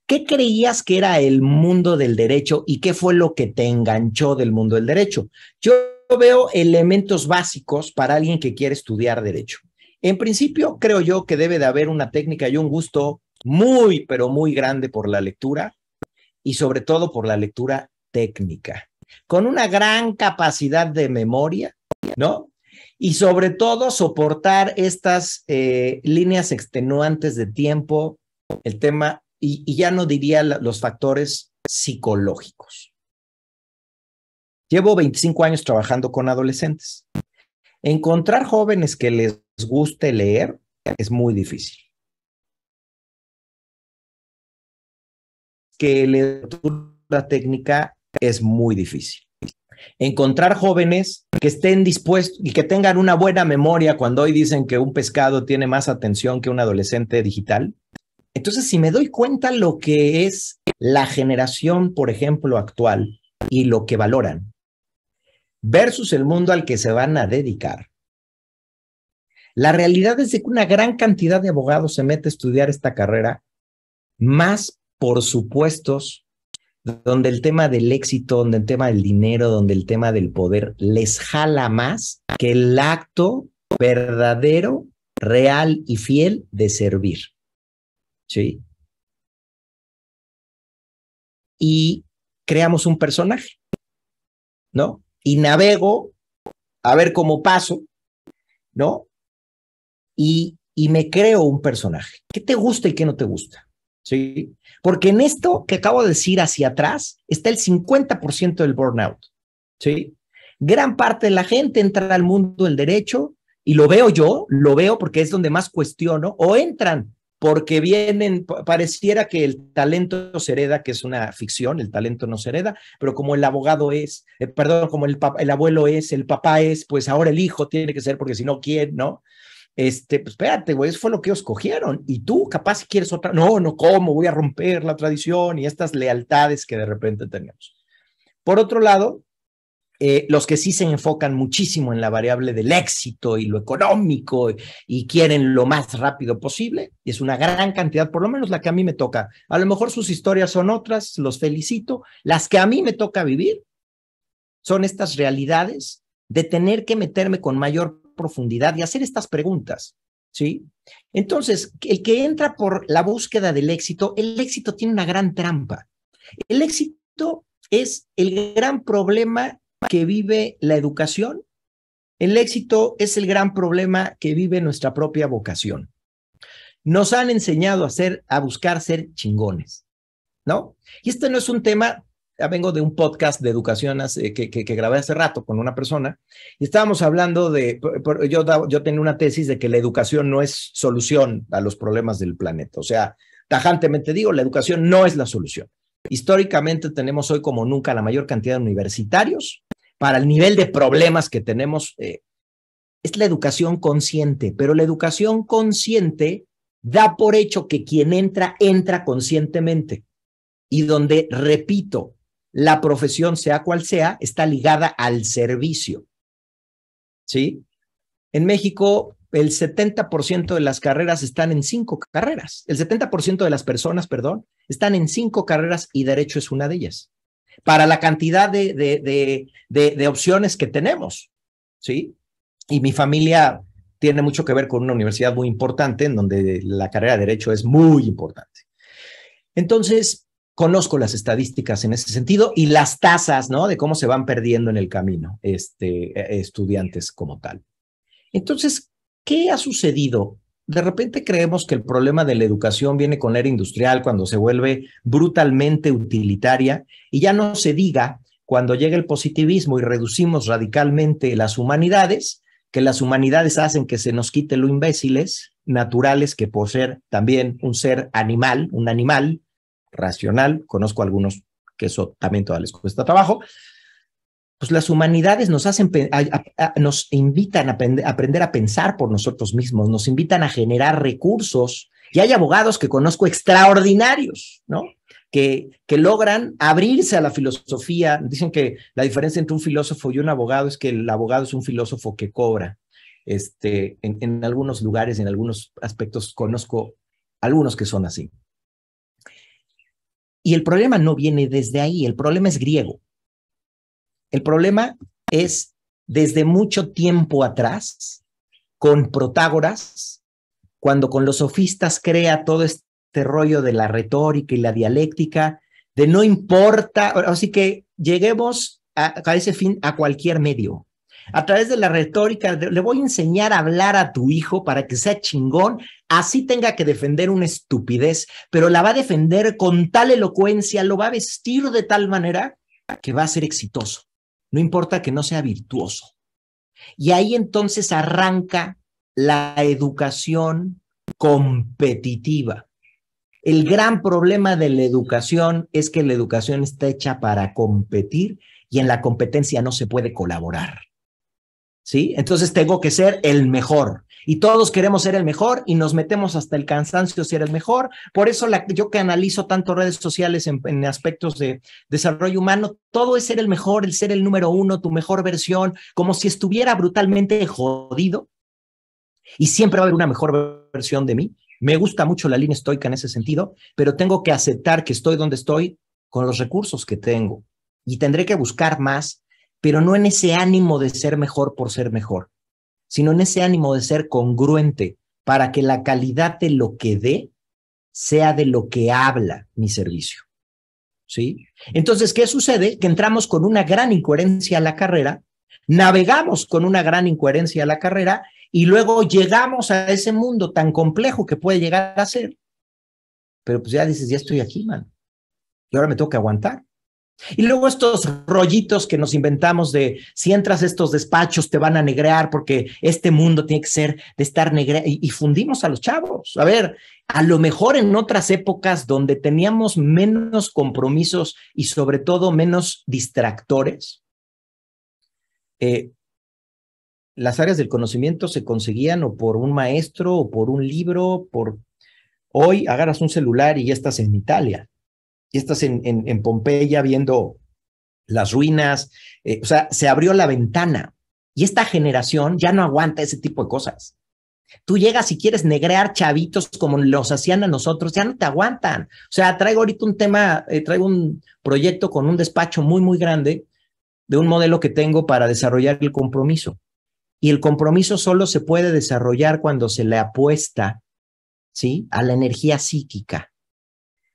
¿Qué creías que era el mundo del derecho y qué fue lo que te enganchó del mundo del derecho? Yo veo elementos básicos para alguien que quiere estudiar derecho. En principio, creo yo que debe de haber una técnica y un gusto muy, pero muy grande por la lectura y sobre todo por la lectura técnica. con una gran capacidad de memoria, ¿no? Y sobre todo soportar estas líneas extenuantes de tiempo, el tema, y ya no diría los factores psicológicos. Llevo 25 años trabajando con adolescentes. Encontrar jóvenes que les guste leer es muy difícil. Que la lectura técnica es muy difícil. Encontrar jóvenes que estén dispuestos y que tengan una buena memoria cuando hoy dicen que un pescado tiene más atención que un adolescente digital. Entonces, si me doy cuenta lo que es la generación, por ejemplo, actual y lo que valoran versus el mundo al que se van a dedicar, la realidad es de que una gran cantidad de abogados se mete a estudiar esta carrera, más por supuestos, donde el tema del éxito, donde el tema del dinero, donde el tema del poder les jala más que el acto verdadero, real y fiel de servir. ¿Sí? Y creamos un personaje, ¿no? Y navego a ver cómo paso, ¿no? Y me creo un personaje. ¿Qué te gusta y qué no te gusta? ¿Sí? Porque en esto que acabo de decir hacia atrás está el 50% del burnout. ¿Sí? Gran parte de la gente entra al mundo del derecho y lo veo porque es donde más cuestiono, o entran porque vienen, pareciera que el talento se hereda, que es una ficción, el talento no se hereda, pero como el abogado es, como el abuelo es, el papá es, pues ahora el hijo tiene que ser, porque si no, ¿quién? ¿No? Pues espérate, güey, eso fue lo que ellos cogieron. Y tú capaz quieres otra. No, ¿cómo? Voy a romper la tradición y estas lealtades que de repente tenemos. Por otro lado, los que sí se enfocan muchísimo en la variable del éxito y lo económico y quieren lo más rápido posible, y es una gran cantidad, por lo menos la que a mí me toca. A lo mejor sus historias son otras, los felicito. Las que a mí me toca vivir son estas realidades de tener que meterme con mayor profundidad y hacer estas preguntas, ¿sí? Entonces, el que entra por la búsqueda del éxito, el éxito tiene una gran trampa. El éxito es el gran problema que vive la educación. El éxito es el gran problema que vive nuestra propia vocación. Nos han enseñado a buscar ser chingones, ¿no? Y este no es un tema. Vengo de un podcast de educación que grabé hace rato con una persona y estábamos hablando yo tenía una tesis de que la educación no es solución a los problemas del planeta. O sea, tajantemente digo, la educación no es la solución. Históricamente tenemos hoy como nunca la mayor cantidad de universitarios para el nivel de problemas que tenemos. Es la educación consciente, pero la educación consciente da por hecho que quien entra conscientemente y donde, repito, la profesión, sea cual sea, está ligada al servicio, ¿sí? En México, el 70% de las carreras están en 5 carreras. El 70% de las personas, están en 5 carreras y derecho es una de ellas. Para la cantidad de opciones que tenemos, ¿sí? Y mi familia tiene mucho que ver con una universidad muy importante en donde la carrera de derecho es muy importante. Entonces, conozco las estadísticas en ese sentido y las tasas, ¿no? De cómo se van perdiendo en el camino estudiantes como tal. Entonces, ¿qué ha sucedido? De repente creemos que el problema de la educación viene con la era industrial, cuando se vuelve brutalmente utilitaria, y ya no se diga cuando llega el positivismo y reducimos radicalmente las humanidades, que las humanidades hacen que se nos quite lo imbéciles, naturales, que por ser también un ser animal, un animal racional, conozco a algunos que eso también todavía les cuesta trabajo, pues las humanidades nos invitan a aprender a pensar por nosotros mismos, nos invitan a generar recursos, y hay abogados que conozco extraordinarios, ¿no? Que logran abrirse a la filosofía. Dicen que la diferencia entre un filósofo y un abogado es que el abogado es un filósofo que cobra. En algunos lugares, en algunos aspectos, conozco algunos que son así. Y el problema no viene desde ahí, el problema es griego. El problema es desde mucho tiempo atrás, con Protágoras, cuando con los sofistas crea todo este rollo de la retórica y la dialéctica, de no importa, así que lleguemos a ese fin a cualquier medio. A través de la retórica, le voy a enseñar a hablar a tu hijo para que sea chingón, así tenga que defender una estupidez, pero la va a defender con tal elocuencia, lo va a vestir de tal manera que va a ser exitoso. No importa que no sea virtuoso. Y ahí entonces arranca la educación competitiva. El gran problema de la educación es que la educación está hecha para competir y en la competencia no se puede colaborar. ¿Sí? Entonces tengo que ser el mejor y todos queremos ser el mejor y nos metemos hasta el cansancio ser el mejor. Por eso yo que analizo tanto redes sociales en aspectos de desarrollo humano, todo es ser el mejor, el ser el número uno, tu mejor versión, como si estuviera brutalmente jodido y siempre va a haber una mejor versión de mí. Me gusta mucho la línea estoica en ese sentido, pero tengo que aceptar que estoy donde estoy con los recursos que tengo y tendré que buscar más, pero no en ese ánimo de ser mejor por ser mejor, sino en ese ánimo de ser congruente para que la calidad de lo que dé sea de lo que habla mi servicio. ¿Sí? Entonces, ¿qué sucede? Que entramos con una gran incoherencia a la carrera, navegamos con una gran incoherencia a la carrera y luego llegamos a ese mundo tan complejo que puede llegar a ser. Pero pues ya dices, ya estoy aquí, man. Y ahora me tengo que aguantar. Y luego estos rollitos que nos inventamos de si entras a estos despachos te van a negrear porque este mundo tiene que ser de estar negre y fundimos a los chavos. A ver, a lo mejor en otras épocas donde teníamos menos compromisos y sobre todo menos distractores, las áreas del conocimiento se conseguían o por un maestro o por un libro. Hoy agarras un celular y ya estás en Italia. Y estás en Pompeya viendo las ruinas, o sea, se abrió la ventana y esta generación ya no aguanta ese tipo de cosas. Tú llegas y quieres negrear chavitos como los hacían a nosotros, ya no te aguantan. O sea, traigo ahorita un tema, traigo un proyecto con un despacho muy, muy grande de un modelo que tengo para desarrollar el compromiso. Y el compromiso solo se puede desarrollar cuando se le apuesta, ¿sí?, a la energía psíquica.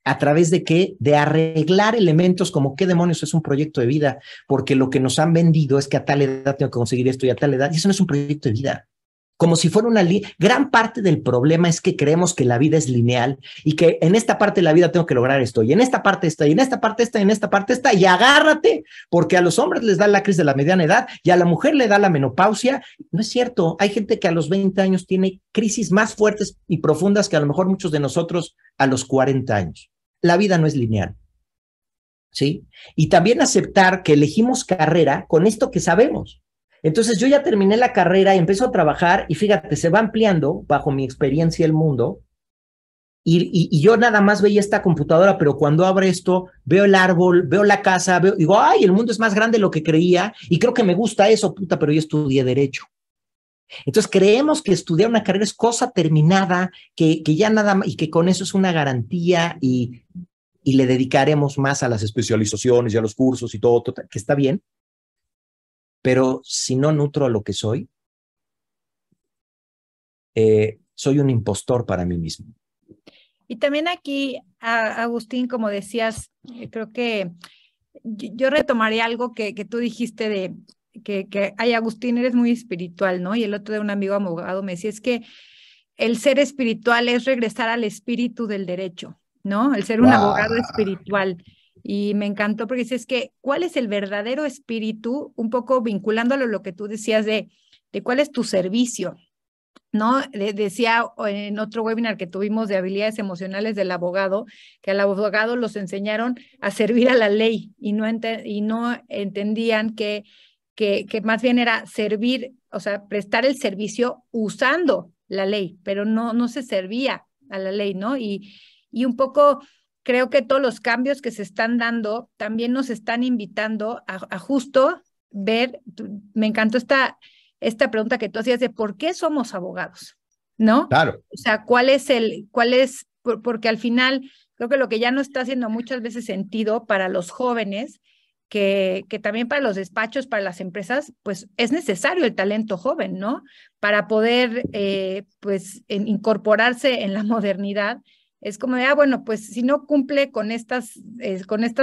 ¿A través de qué? De arreglar elementos como qué demonios es un proyecto de vida, porque lo que nos han vendido es que a tal edad tengo que conseguir esto y a tal edad, y eso no es un proyecto de vida. Como si fuera gran parte del problema es que creemos que la vida es lineal y que en esta parte de la vida tengo que lograr esto, y en esta parte esta, y en esta parte esta, y en esta parte esta, y agárrate, porque a los hombres les da la crisis de la mediana edad y a la mujer le da la menopausia. No es cierto, hay gente que a los 20 años tiene crisis más fuertes y profundas que a lo mejor muchos de nosotros a los 40 años. La vida no es lineal, ¿sí? Y también aceptar que elegimos carrera con esto que sabemos. Entonces yo ya terminé la carrera y empiezo a trabajar y fíjate, se va ampliando bajo mi experiencia el mundo y yo nada más veía esta computadora, pero cuando abro esto, veo el árbol, veo la casa, digo, ay, el mundo es más grande de lo que creía y creo que me gusta eso, puta, pero yo estudié Derecho. Entonces creemos que estudiar una carrera es cosa terminada, que ya nada más, y que con eso es una garantía y le dedicaremos más a las especializaciones y a los cursos y todo, que está bien, pero si no nutro lo que soy un impostor para mí mismo. Y también aquí, Agustín, como decías, creo que yo retomaría algo que tú dijiste de que ay, Agustín, eres muy espiritual, ¿no? Y el otro día un amigo abogado me decía, es que el ser espiritual es regresar al espíritu del derecho, ¿no? El ser un abogado espiritual. Y me encantó porque dices que cuál es el verdadero espíritu, un poco vinculándolo a lo que tú decías de cuál es tu servicio, ¿no? Decía en otro webinar que tuvimos de habilidades emocionales del abogado, que al abogado los enseñaron a servir a la ley y no entendían que más bien era servir, o sea, prestar el servicio usando la ley, pero no se servía a la ley, ¿no? Y un poco creo que todos los cambios que se están dando también nos están invitando a justo ver, me encantó esta pregunta que tú hacías de por qué somos abogados, ¿no? Claro. O sea, porque al final creo que lo que ya no está haciendo muchas veces sentido para los jóvenes, que también para los despachos, para las empresas, pues es necesario el talento joven, ¿no? Para poder, pues, incorporarse en la modernidad Es como de, bueno, pues si no cumple con estas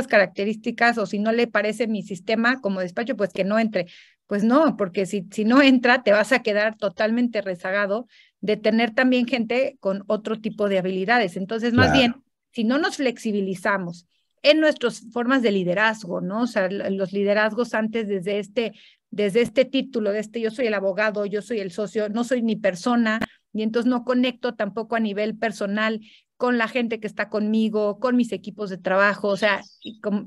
características o si no le parece mi sistema como despacho, pues que no entre. Pues no, porque si no entra, te vas a quedar totalmente rezagado de tener también gente con otro tipo de habilidades. Entonces, más Claro. bien, si no nos flexibilizamos en nuestras formas de liderazgo, ¿no? O sea, los liderazgos antes desde este título, yo soy el abogado, yo soy el socio, no soy mi persona, y entonces no conecto tampoco a nivel personal con la gente que está conmigo, con mis equipos de trabajo. O sea,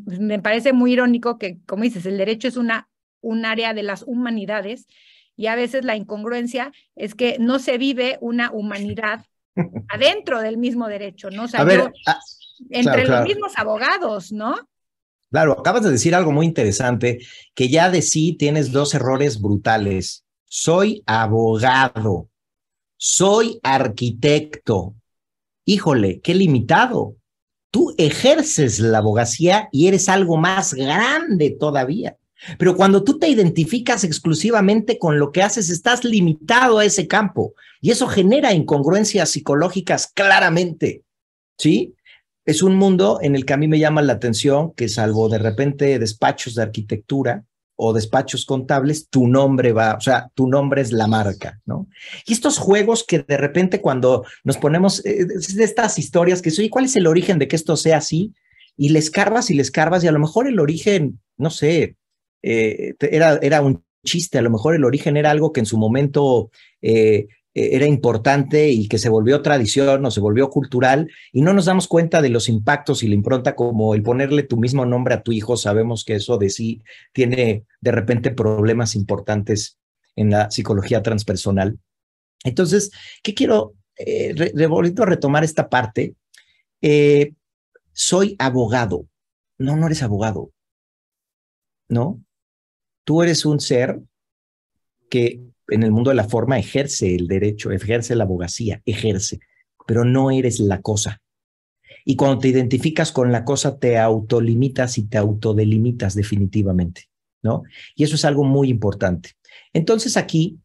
me parece muy irónico que, como dices, el derecho es un área de las humanidades y a veces la incongruencia es que no se vive una humanidad adentro del mismo derecho, ¿no? O sea, A ver, claro, entre los claro. mismos abogados, ¿no? Claro, acabas de decir algo muy interesante, que ya de sí tienes dos errores brutales. Soy abogado, soy arquitecto. Híjole, qué limitado. Tú ejerces la abogacía y eres algo más grande todavía. Pero cuando tú te identificas exclusivamente con lo que haces, estás limitado a ese campo y eso genera incongruencias psicológicas claramente, ¿sí? Es un mundo en el que a mí me llama la atención que salvo de repente despachos de arquitectura o despachos contables, tu nombre va, o sea, tu nombre es la marca, ¿no? Y estos juegos que de repente cuando nos ponemos, de estas historias que soy, ¿cuál es el origen de que esto sea así? Y le escarbas y a lo mejor el origen, no sé, era un chiste, a lo mejor el origen era algo que en su momento era importante y que se volvió tradición o se volvió cultural y no nos damos cuenta de los impactos y la impronta como el ponerle tu mismo nombre a tu hijo. Sabemos que eso de sí tiene de repente problemas importantes en la psicología transpersonal. Entonces, ¿qué quiero? Volviendo a retomar esta parte, eh, soy abogado. No, no eres abogado, ¿no? Tú eres un ser que en el mundo de la forma ejerce el derecho, ejerce la abogacía, ejerce, pero no eres la cosa. Y cuando te identificas con la cosa, te autolimitas y te autodelimitas definitivamente, ¿no? Y eso es algo muy importante. Entonces aquí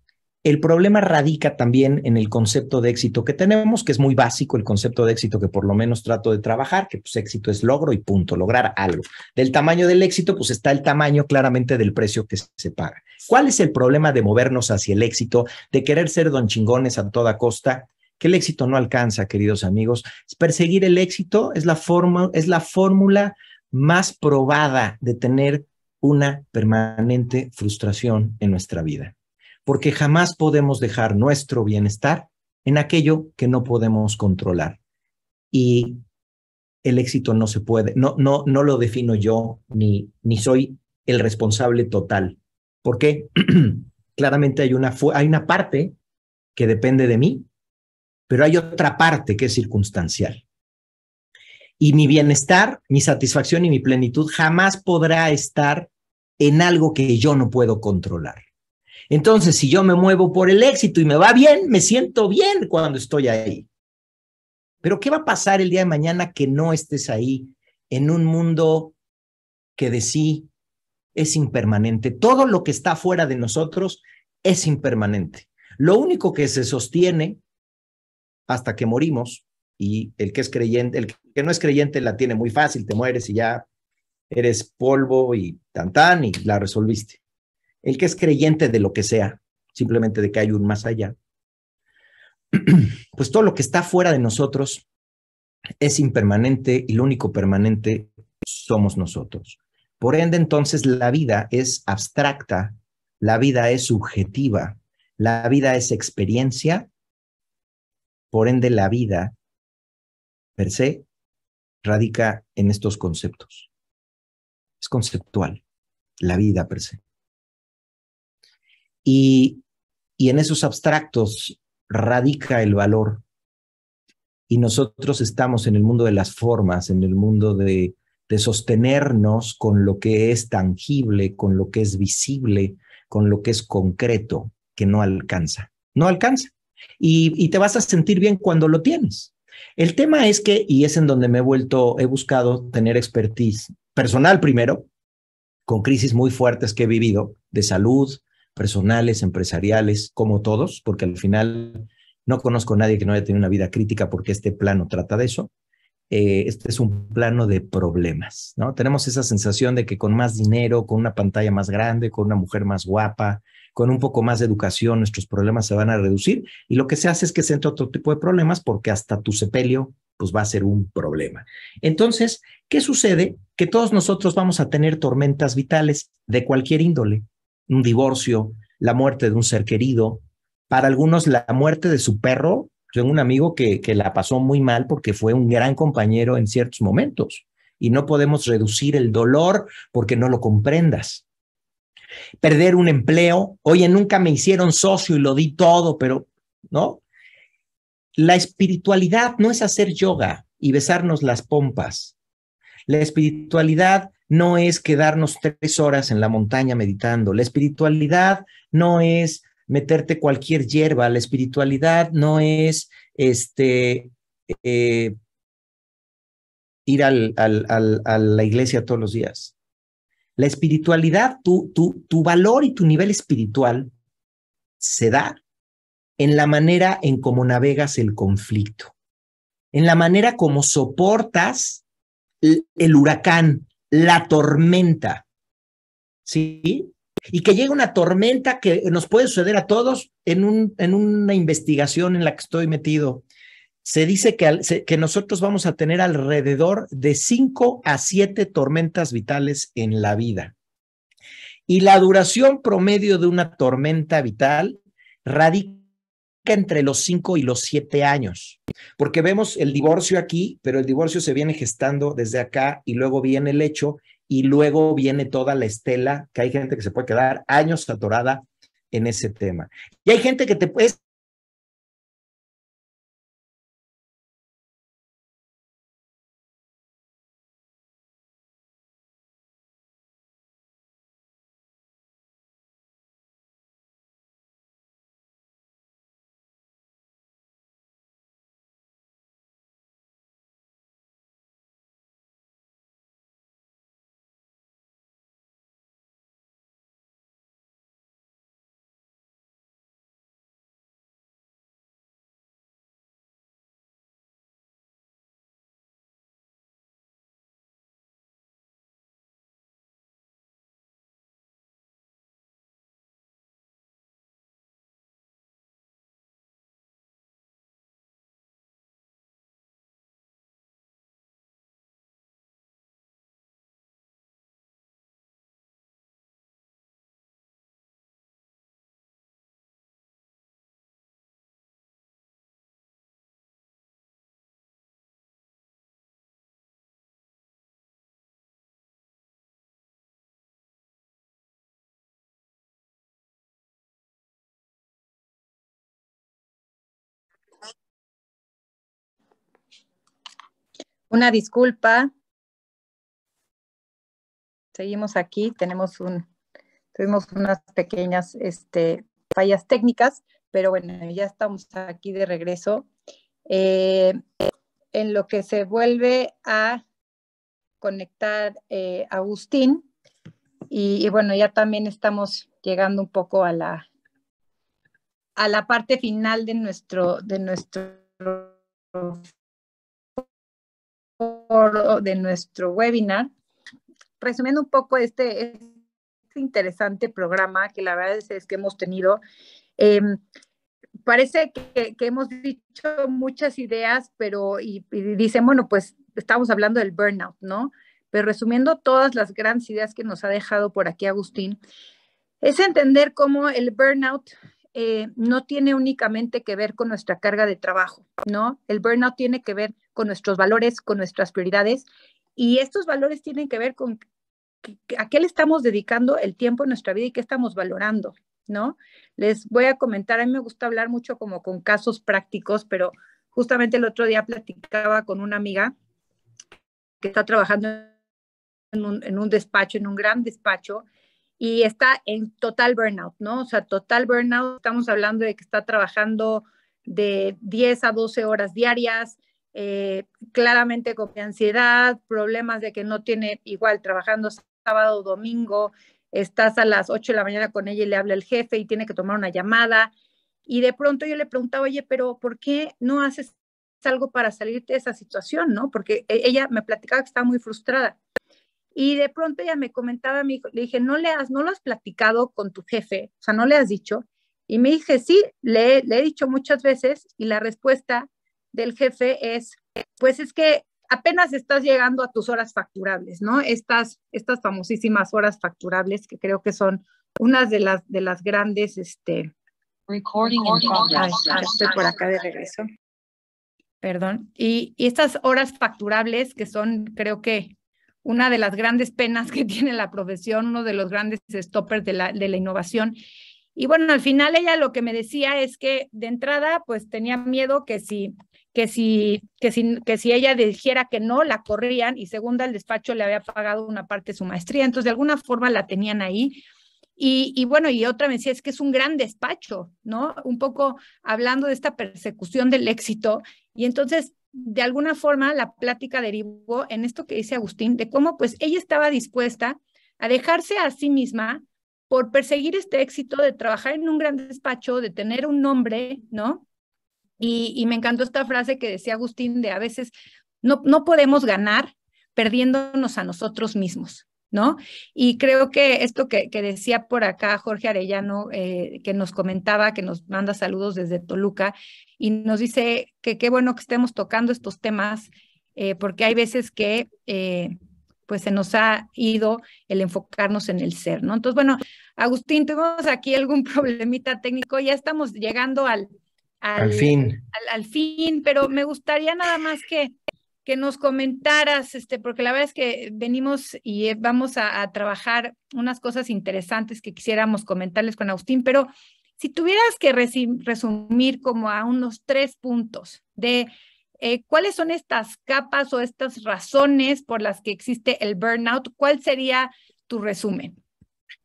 el problema radica también en el concepto de éxito que tenemos, que es muy básico, el concepto de éxito que por lo menos trato de trabajar, que pues éxito es logro y punto, lograr algo. Del tamaño del éxito, pues está el tamaño claramente del precio que se paga. ¿Cuál es el problema de movernos hacia el éxito, de querer ser don chingones a toda costa? Que el éxito no alcanza, queridos amigos. Perseguir el éxito es la fórmula más probada de tener una permanente frustración en nuestra vida, porque jamás podemos dejar nuestro bienestar en aquello que no podemos controlar. Y el éxito no se puede, no lo defino yo, ni soy el responsable total. ¿Por qué? Claramente hay una parte que depende de mí, pero hay otra parte que es circunstancial. Y mi bienestar, mi satisfacción y mi plenitud jamás podrá estar en algo que yo no puedo controlar. Entonces, si yo me muevo por el éxito y me va bien, me siento bien cuando estoy ahí. Pero ¿qué va a pasar el día de mañana que no estés ahí en un mundo que de sí es impermanente? Todo lo que está fuera de nosotros es impermanente. Lo único que se sostiene hasta que morimos, y el que es creyente, el que no es creyente la tiene muy fácil, te mueres y ya eres polvo y tan y la resolviste. El que es creyente de lo que sea, simplemente de que hay un más allá, pues todo lo que está fuera de nosotros es impermanente y lo único permanente somos nosotros. Por ende, entonces, la vida es abstracta, la vida es subjetiva, la vida es experiencia, por ende, la vida per se radica en estos conceptos. Es conceptual, la vida per se. Y en esos abstractos radica el valor. Y nosotros estamos en el mundo de las formas, en el mundo de sostenernos con lo que es tangible, con lo que es visible, con lo que es concreto, que no alcanza. No alcanza. Y te vas a sentir bien cuando lo tienes. El tema es que, y es en donde he buscado tener expertise personal primero, con crisis muy fuertes que he vivido, de salud, personales, empresariales, como todos, porque al final No conozco a nadie que no haya tenido una vida crítica porque este plano trata de eso. Este es un plano de problemas, ¿no? Tenemos esa sensación de que con más dinero, con una pantalla más grande, con una mujer más guapa, con un poco más de educación, nuestros problemas se van a reducir y lo que se hace es que se entre otro tipo de problemas porque hasta tu sepelio pues va a ser un problema. Entonces, ¿qué sucede? Que todos nosotros vamos a tener tormentas vitales de cualquier índole, un divorcio, la muerte de un ser querido, para algunos la muerte de su perro. Tengo un amigo que la pasó muy mal porque fue un gran compañero en ciertos momentos y no podemos reducir el dolor porque no lo comprendas. Perder un empleo, oye, nunca me hicieron socio y lo di todo, pero no. La espiritualidad no es hacer yoga y besarnos las pompas. La espiritualidad no es quedarnos 3 horas en la montaña meditando. La espiritualidad no es meterte cualquier hierba. La espiritualidad no es eh, ir a la iglesia todos los días. La espiritualidad, tu valor y tu nivel espiritual se da en la manera en cómo navegas el conflicto, en la manera como soportas el huracán, la tormenta, ¿sí? Y que llega una tormenta que nos puede suceder a todos en una investigación en la que estoy metido. Se dice que nosotros vamos a tener alrededor de 5 a 7 tormentas vitales en la vida. Y la duración promedio de una tormenta vital radica entre los 5 y los 7 años. Porque vemos el divorcio aquí, pero el divorcio se viene gestando desde acá y luego viene el hecho y luego viene toda la estela, que hay gente que se puede quedar años atorada en ese tema. Y hay gente que te puede... Una disculpa, seguimos aquí, tuvimos unas pequeñas fallas técnicas, pero bueno, ya estamos aquí de regreso. En lo que se vuelve a conectar Agustín, y bueno, ya también estamos llegando un poco a la parte final de nuestro de nuestro webinar, resumiendo un poco este interesante programa que la verdad es que hemos tenido. Parece que hemos dicho muchas ideas, pero y dicen, bueno, pues estamos hablando del burnout, ¿no? Pero resumiendo todas las grandes ideas que nos ha dejado por aquí Agustín, es entender cómo el burnout no tiene únicamente que ver con nuestra carga de trabajo, ¿no? El burnout tiene que ver con nuestros valores, con nuestras prioridades, y estos valores tienen que ver con a qué le estamos dedicando el tiempo en nuestra vida y qué estamos valorando, ¿no? Les voy a comentar, a mí me gusta hablar mucho como con casos prácticos, pero justamente el otro día platicaba con una amiga que está trabajando en un despacho, en un gran despacho, y está en total burnout, ¿no? O sea, total burnout, estamos hablando de que está trabajando de 10 a 12 horas diarias, claramente con ansiedad, problemas de que no tiene igual trabajando sábado o domingo, estás a las 8 de la mañana con ella y le habla el jefe y tiene que tomar una llamada. Y de pronto yo le preguntaba, oye, pero ¿por qué no haces algo para salirte de esa situación, no? Porque ella me platicaba que estaba muy frustrada. Y de pronto ella me comentaba, le dije, ¿no lo has platicado con tu jefe? O sea, ¿no le has dicho? Y me dije, sí, le he dicho muchas veces, y la respuesta del jefe es, pues es que apenas estás llegando a tus horas facturables, ¿no? Estas famosísimas horas facturables que creo que son unas de las grandes, Recording in progress. Estoy por acá de regreso. Perdón. Y estas horas facturables que son, creo que, una de las grandes penas que tiene la profesión, uno de los grandes stoppers de la innovación. Y bueno, al final ella lo que me decía es que de entrada, pues tenía miedo que si ella dijera que no, la corrían, y segunda, el despacho le había pagado una parte de su maestría, entonces de alguna forma la tenían ahí. Y bueno, y otra me decía, es que es un gran despacho, ¿no? Un poco hablando de esta persecución del éxito. Y entonces, de alguna forma, la plática derivó en esto que dice Agustín, de cómo pues ella estaba dispuesta a dejarse a sí misma por perseguir este éxito de trabajar en un gran despacho, de tener un nombre, ¿no? Y me encantó esta frase que decía Agustín de a veces no podemos ganar perdiéndonos a nosotros mismos, ¿no? Y creo que esto que decía por acá Jorge Arellano, que nos comentaba, que nos manda saludos desde Toluca, y nos dice que qué bueno que estemos tocando estos temas, porque hay veces que pues se nos ha ido el enfocarnos en el ser, ¿no? Entonces, bueno, Agustín, tuvimos aquí algún problemita técnico, ya estamos llegando al fin. al fin, pero me gustaría nada más que nos comentaras, porque la verdad es que venimos y vamos a trabajar unas cosas interesantes que quisiéramos comentarles con Agustín, pero si tuvieras que resumir como a unos 3 puntos de cuáles son estas capas o estas razones por las que existe el burnout, ¿cuál sería tu resumen?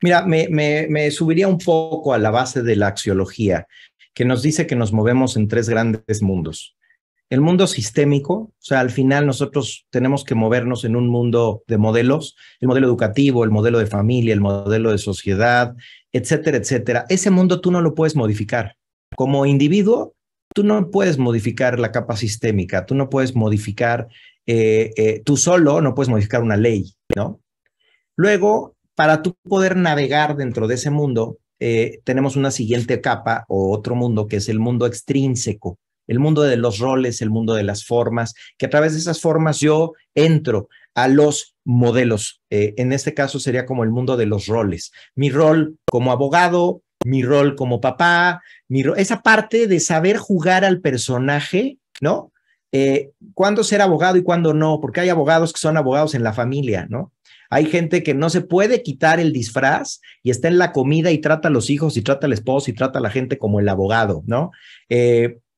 Mira, me subiría un poco a la base de la axiología, que nos dice que nos movemos en 3 grandes mundos. El mundo sistémico, o sea, al final nosotros tenemos que movernos en un mundo de modelos, el modelo educativo, el modelo de familia, el modelo de sociedad, etcétera, etcétera. Ese mundo tú no lo puedes modificar. Como individuo, tú no puedes modificar la capa sistémica, tú no puedes modificar, tú solo no puedes modificar una ley, ¿no? Luego, para tú poder navegar dentro de ese mundo, tenemos una siguiente capa o otro mundo que es el mundo extrínseco, el mundo de los roles, el mundo de las formas, que a través de esas formas yo entro a los modelos. En este caso sería como el mundo de los roles. Mi rol como abogado, mi rol como papá, esa parte de saber jugar al personaje, ¿no? ¿Cuándo ser abogado y cuándo no? Porque hay abogados que son abogados en la familia, ¿no? Hay gente que no se puede quitar el disfraz y está en la comida y trata a los hijos y trata al esposo y trata a la gente como el abogado, ¿no?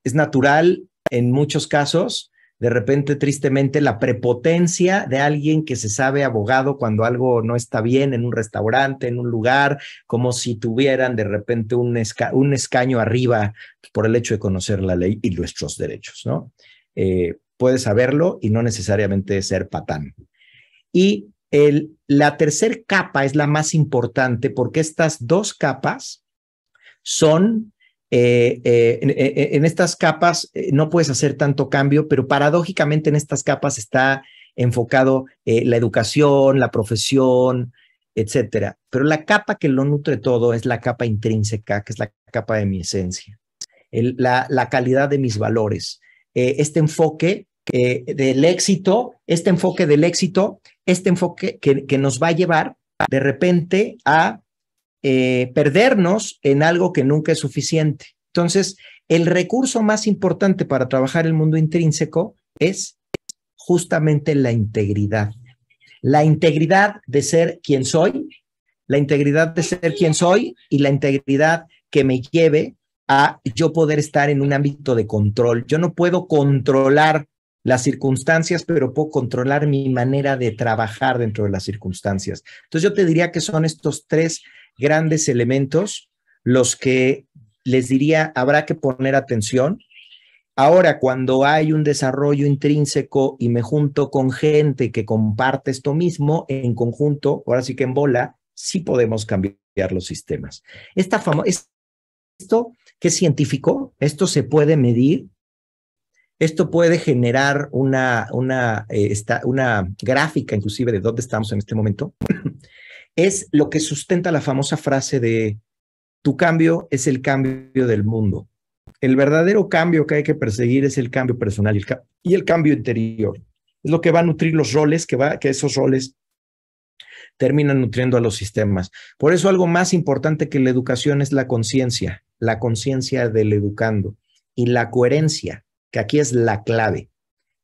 Es natural en muchos casos, de repente, tristemente, la prepotencia de alguien que se sabe abogado cuando algo no está bien en un restaurante, en un lugar, como si tuvieran de repente un escaño arriba por el hecho de conocer la ley y nuestros derechos, ¿no? Puedes saberlo y no necesariamente ser patán. Y la tercera capa es la más importante porque estas 2 capas son, en estas capas no puedes hacer tanto cambio, pero paradójicamente en estas capas está enfocado la educación, la profesión, etcétera. Pero la capa que lo nutre todo es la capa intrínseca, que es la capa de mi esencia, la calidad de mis valores. Este enfoque del éxito, este enfoque que nos va a llevar de repente a perdernos en algo que nunca es suficiente. Entonces, el recurso más importante para trabajar el mundo intrínseco es justamente la integridad. La integridad de ser quien soy, la integridad de ser quien soy y la integridad que me lleve a yo poder estar en un ámbito de control. Yo no puedo controlar las circunstancias, pero puedo controlar mi manera de trabajar dentro de las circunstancias. Entonces yo te diría que son estos 3 grandes elementos los que les diría habrá que poner atención. Ahora, cuando hay un desarrollo intrínseco y me junto con gente que comparte esto mismo, en conjunto, ahora sí que en bola, sí podemos cambiar los sistemas. Esto que es científico, esto se puede medir, esto puede generar una gráfica inclusive de dónde estamos en este momento, es lo que sustenta la famosa frase de tu cambio es el cambio del mundo. El verdadero cambio que hay que perseguir es el cambio personal y el cambio interior. Es lo que va a nutrir los roles, que esos roles terminan nutriendo a los sistemas. Por eso algo más importante que la educación es la conciencia del educando y la coherencia, que aquí es la clave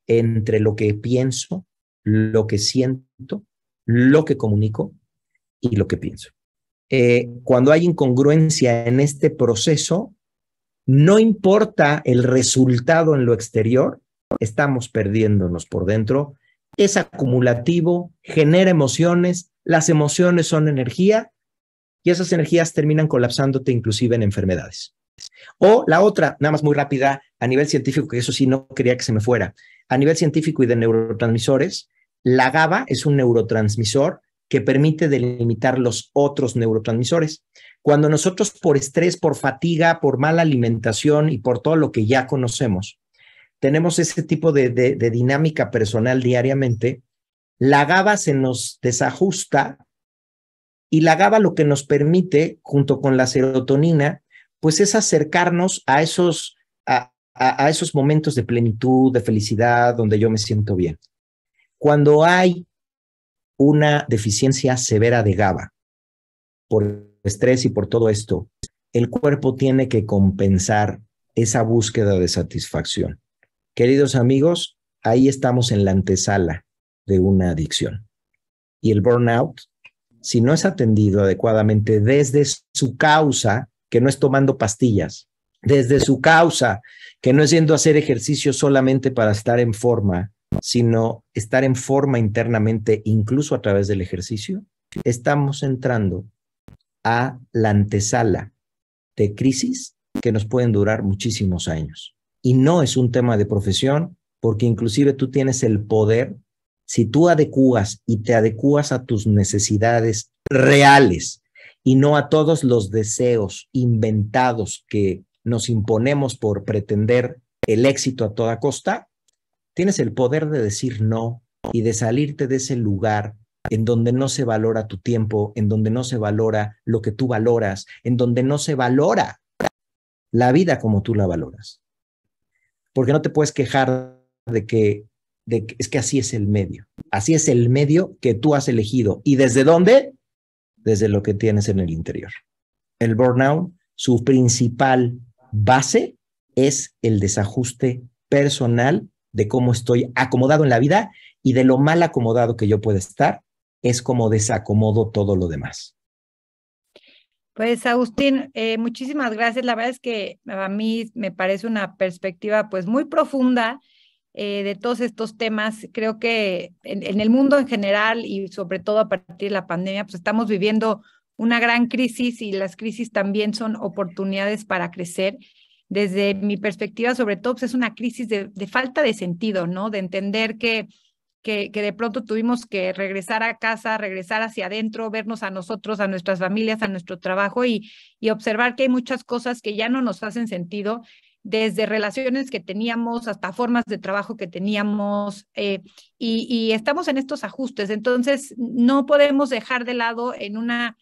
entre lo que pienso, lo que siento, lo que comunico y lo que pienso. Cuando hay incongruencia en este proceso, no importa el resultado en lo exterior, estamos perdiéndonos por dentro. Es acumulativo, genera emociones, las emociones son energía y esas energías terminan colapsándote inclusive en enfermedades. O la otra, nada más muy rápida, a nivel científico, que eso sí no quería que se me fuera, a nivel científico y de neurotransmisores, la GABA es un neurotransmisor que permite delimitar los otros neurotransmisores. Cuando nosotros por estrés, por fatiga, por mala alimentación y por todo lo que ya conocemos, tenemos ese tipo de dinámica personal diariamente, la GABA se nos desajusta y la GABA lo que nos permite, junto con la serotonina, pues es acercarnos a esos momentos de plenitud, de felicidad, donde yo me siento bien. Cuando hay una deficiencia severa de GABA por estrés y por todo esto, el cuerpo tiene que compensar esa búsqueda de satisfacción. Queridos amigos, ahí estamos en la antesala de una adicción. Y el burnout, si no es atendido adecuadamente desde su causa, que no es tomando pastillas, desde su causa, que no es yendo a hacer ejercicio solamente para estar en forma, sino estar en forma internamente, incluso a través del ejercicio, estamos entrando a la antesala de crisis que nos pueden durar muchísimos años. Y no es un tema de profesión, porque inclusive tú tienes el poder, si tú adecuas y te adecuas a tus necesidades reales y no a todos los deseos inventados que nos imponemos por pretender el éxito a toda costa, tienes el poder de decir no y de salirte de ese lugar en donde no se valora tu tiempo, en donde no se valora lo que tú valoras, en donde no se valora la vida como tú la valoras. Porque no te puedes quejar de que es que así es el medio. Así es el medio que tú has elegido. ¿Y desde dónde? Desde lo que tienes en el interior. El burnout, su principal base es el desajuste personal de cómo estoy acomodado en la vida y de lo mal acomodado que yo pueda estar, es como desacomodo todo lo demás. Pues Agustín, muchísimas gracias. La verdad es que a mí me parece una perspectiva pues muy profunda de todos estos temas. Creo que en el mundo en general y sobre todo a partir de la pandemia, pues estamos viviendo una gran crisis y las crisis también son oportunidades para crecer. Desde mi perspectiva, sobre todo, pues es una crisis de falta de sentido, ¿no? De entender que de pronto tuvimos que regresar a casa, regresar hacia adentro, vernos a nosotros, a nuestras familias, a nuestro trabajo y observar que hay muchas cosas que ya no nos hacen sentido, desde relaciones que teníamos hasta formas de trabajo que teníamos, y estamos en estos ajustes. Entonces, no podemos dejar de lado en una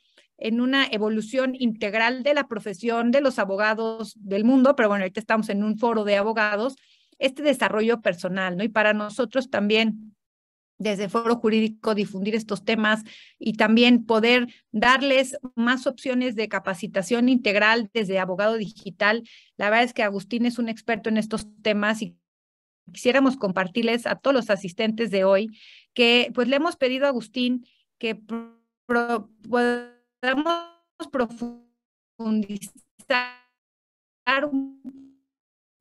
evolución integral de la profesión, de los abogados del mundo, pero bueno, ahorita estamos en un foro de abogados, este desarrollo personal, ¿no? Y para nosotros también, desde el Foro Jurídico, difundir estos temas y también poder darles más opciones de capacitación integral desde abogado digital. La verdad es que Agustín es un experto en estos temas y quisiéramos compartirles a todos los asistentes de hoy que pues le hemos pedido a Agustín que podamos profundizar un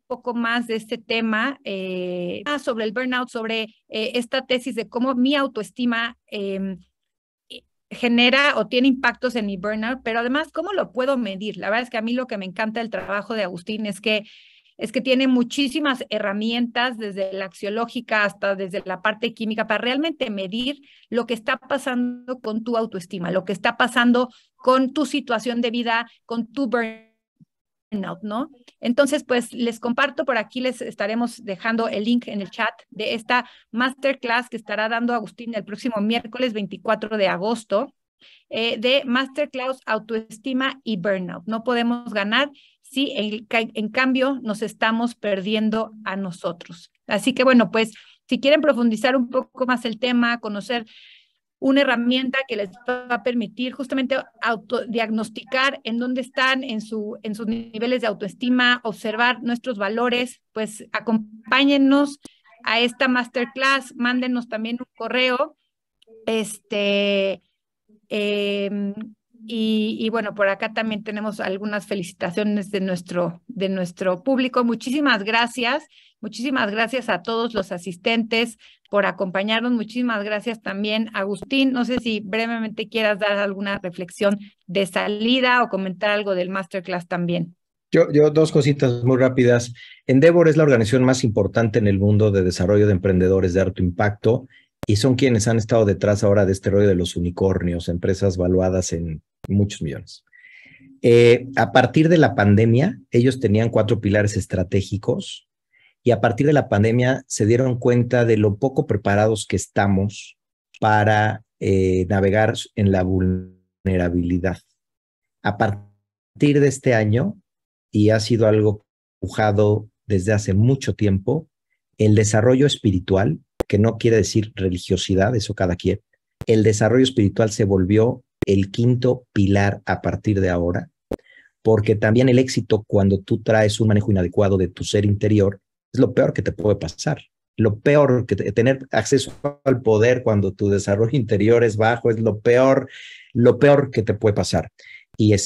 poco más de este tema, sobre el burnout, sobre esta tesis de cómo mi autoestima genera o tiene impactos en mi burnout, pero además, ¿cómo lo puedo medir? La verdad es que a mí lo que me encanta del trabajo de Agustín es que tiene muchísimas herramientas, desde la axiológica hasta desde la parte química, para realmente medir lo que está pasando con tu autoestima, lo que está pasando con tu situación de vida, con tu burnout. burnout, ¿no? Entonces, pues les comparto por aquí, les estaremos dejando el link en el chat de esta masterclass que estará dando Agustín el próximo miércoles 24 de agosto, de Masterclass Autoestima y Burnout. No podemos ganar si en cambio nos estamos perdiendo a nosotros. Así que bueno, pues si quieren profundizar un poco más el tema, conocer una herramienta que les va a permitir justamente autodiagnosticar en dónde están en sus niveles de autoestima, observar nuestros valores, pues acompáñennos a esta masterclass, mándenos también un correo, eh, y bueno, por acá también tenemos algunas felicitaciones de nuestro público. Muchísimas gracias a todos los asistentes por acompañarnos. Muchísimas gracias también, Agustín. No sé si brevemente quieras dar alguna reflexión de salida o comentar algo del masterclass también. Yo dos cositas muy rápidas. Endeavor es la organización más importante en el mundo de desarrollo de emprendedores de alto impacto y son quienes han estado detrás ahora de este rollo de los unicornios, empresas valuadas en muchos millones. A partir de la pandemia, ellos tenían 4 pilares estratégicos y a partir de la pandemia se dieron cuenta de lo poco preparados que estamos para navegar en la vulnerabilidad. A partir de este año, y ha sido algo empujado desde hace mucho tiempo, el desarrollo espiritual, que no quiere decir religiosidad, eso cada quien, el desarrollo espiritual se volvió el 5.º pilar a partir de ahora, porque también el éxito cuando tú traes un manejo inadecuado de tu ser interior es lo peor que te puede pasar. Lo peor que tener acceso al poder cuando tu desarrollo interior es bajo es lo peor que te puede pasar. Y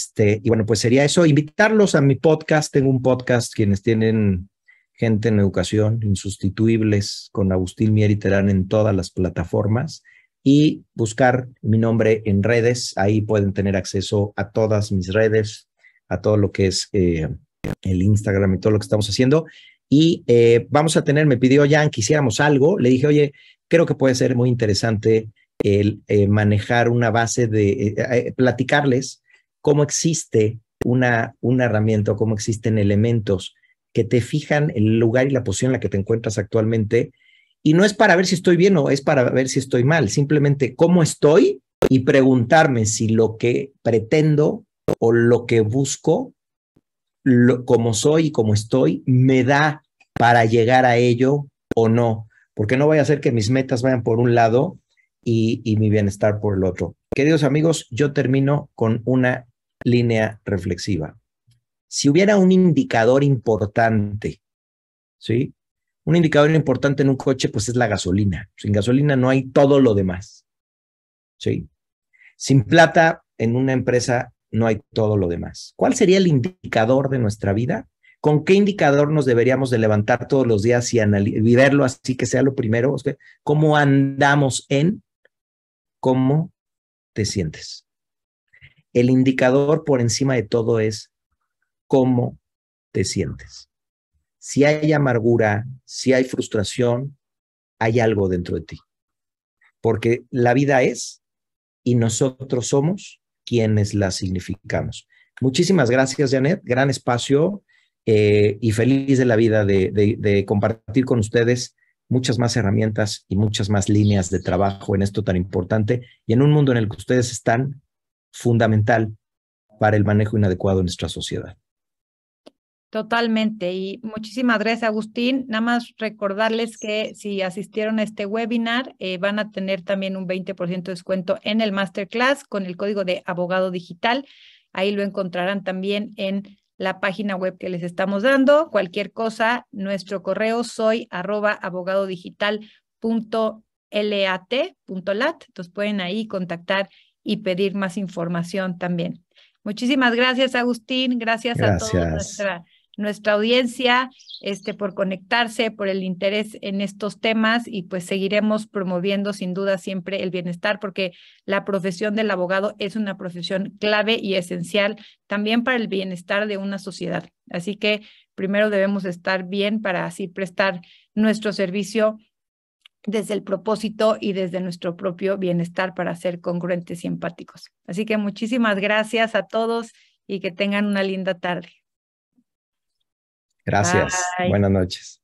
bueno, pues sería eso, invitarlos a mi podcast. Tengo un podcast, quienes tienen gente en educación, insustituibles, con Agustín Mier y Terán en todas las plataformas, y buscar mi nombre en redes. Ahí pueden tener acceso a todas mis redes, a todo lo que es el Instagram y todo lo que estamos haciendo. Y vamos a tener, me pidió Jan que hiciéramos algo. Le dije, oye, creo que puede ser muy interesante el manejar una base de platicarles cómo existe una herramienta o cómo existen elementos que te fijan el lugar y la posición en la que te encuentras actualmente. Y no es para ver si estoy bien o es para ver si estoy mal, simplemente cómo estoy y preguntarme si lo que pretendo o lo que busco, como soy y como estoy, me da para llegar a ello o no. Porque no vaya a ser que mis metas vayan por un lado y mi bienestar por el otro. Queridos amigos, yo termino con una línea reflexiva. Si hubiera un indicador importante, ¿sí? Un indicador importante en un coche, pues es la gasolina. Sin gasolina no hay todo lo demás, ¿sí? Sin plata en una empresa no hay todo lo demás. ¿Cuál sería el indicador de nuestra vida? ¿Con qué indicador nos deberíamos de levantar todos los días y verlo así que sea lo primero? O sea, ¿cómo andamos en cómo te sientes? El indicador por encima de todo es cómo te sientes. Si hay amargura, si hay frustración, hay algo dentro de ti. Porque la vida es y nosotros somos quienes la significamos. Muchísimas gracias, Janet. Gran espacio y feliz de la vida de compartir con ustedes muchas más herramientas y muchas más líneas de trabajo en esto tan importante y en un mundo en el que ustedes están fundamental para el manejo inadecuado de nuestra sociedad. Totalmente. Y muchísimas gracias, Agustín. Nada más recordarles que si asistieron a este webinar, van a tener también un 20% de descuento en el masterclass con el código de abogado digital. Ahí lo encontrarán también en la página web que les estamos dando. Cualquier cosa, nuestro correo soy@abogadodigital.lat. Entonces pueden ahí contactar y pedir más información también. Muchísimas gracias, Agustín. Gracias a todos nuestra audiencia, por conectarse, por el interés en estos temas, y pues seguiremos promoviendo sin duda siempre el bienestar, porque la profesión del abogado es una profesión clave y esencial también para el bienestar de una sociedad. Así que primero debemos estar bien para así prestar nuestro servicio desde el propósito y desde nuestro propio bienestar para ser congruentes y empáticos. Así que muchísimas gracias a todos y que tengan una linda tarde. Gracias. Bye. Buenas noches.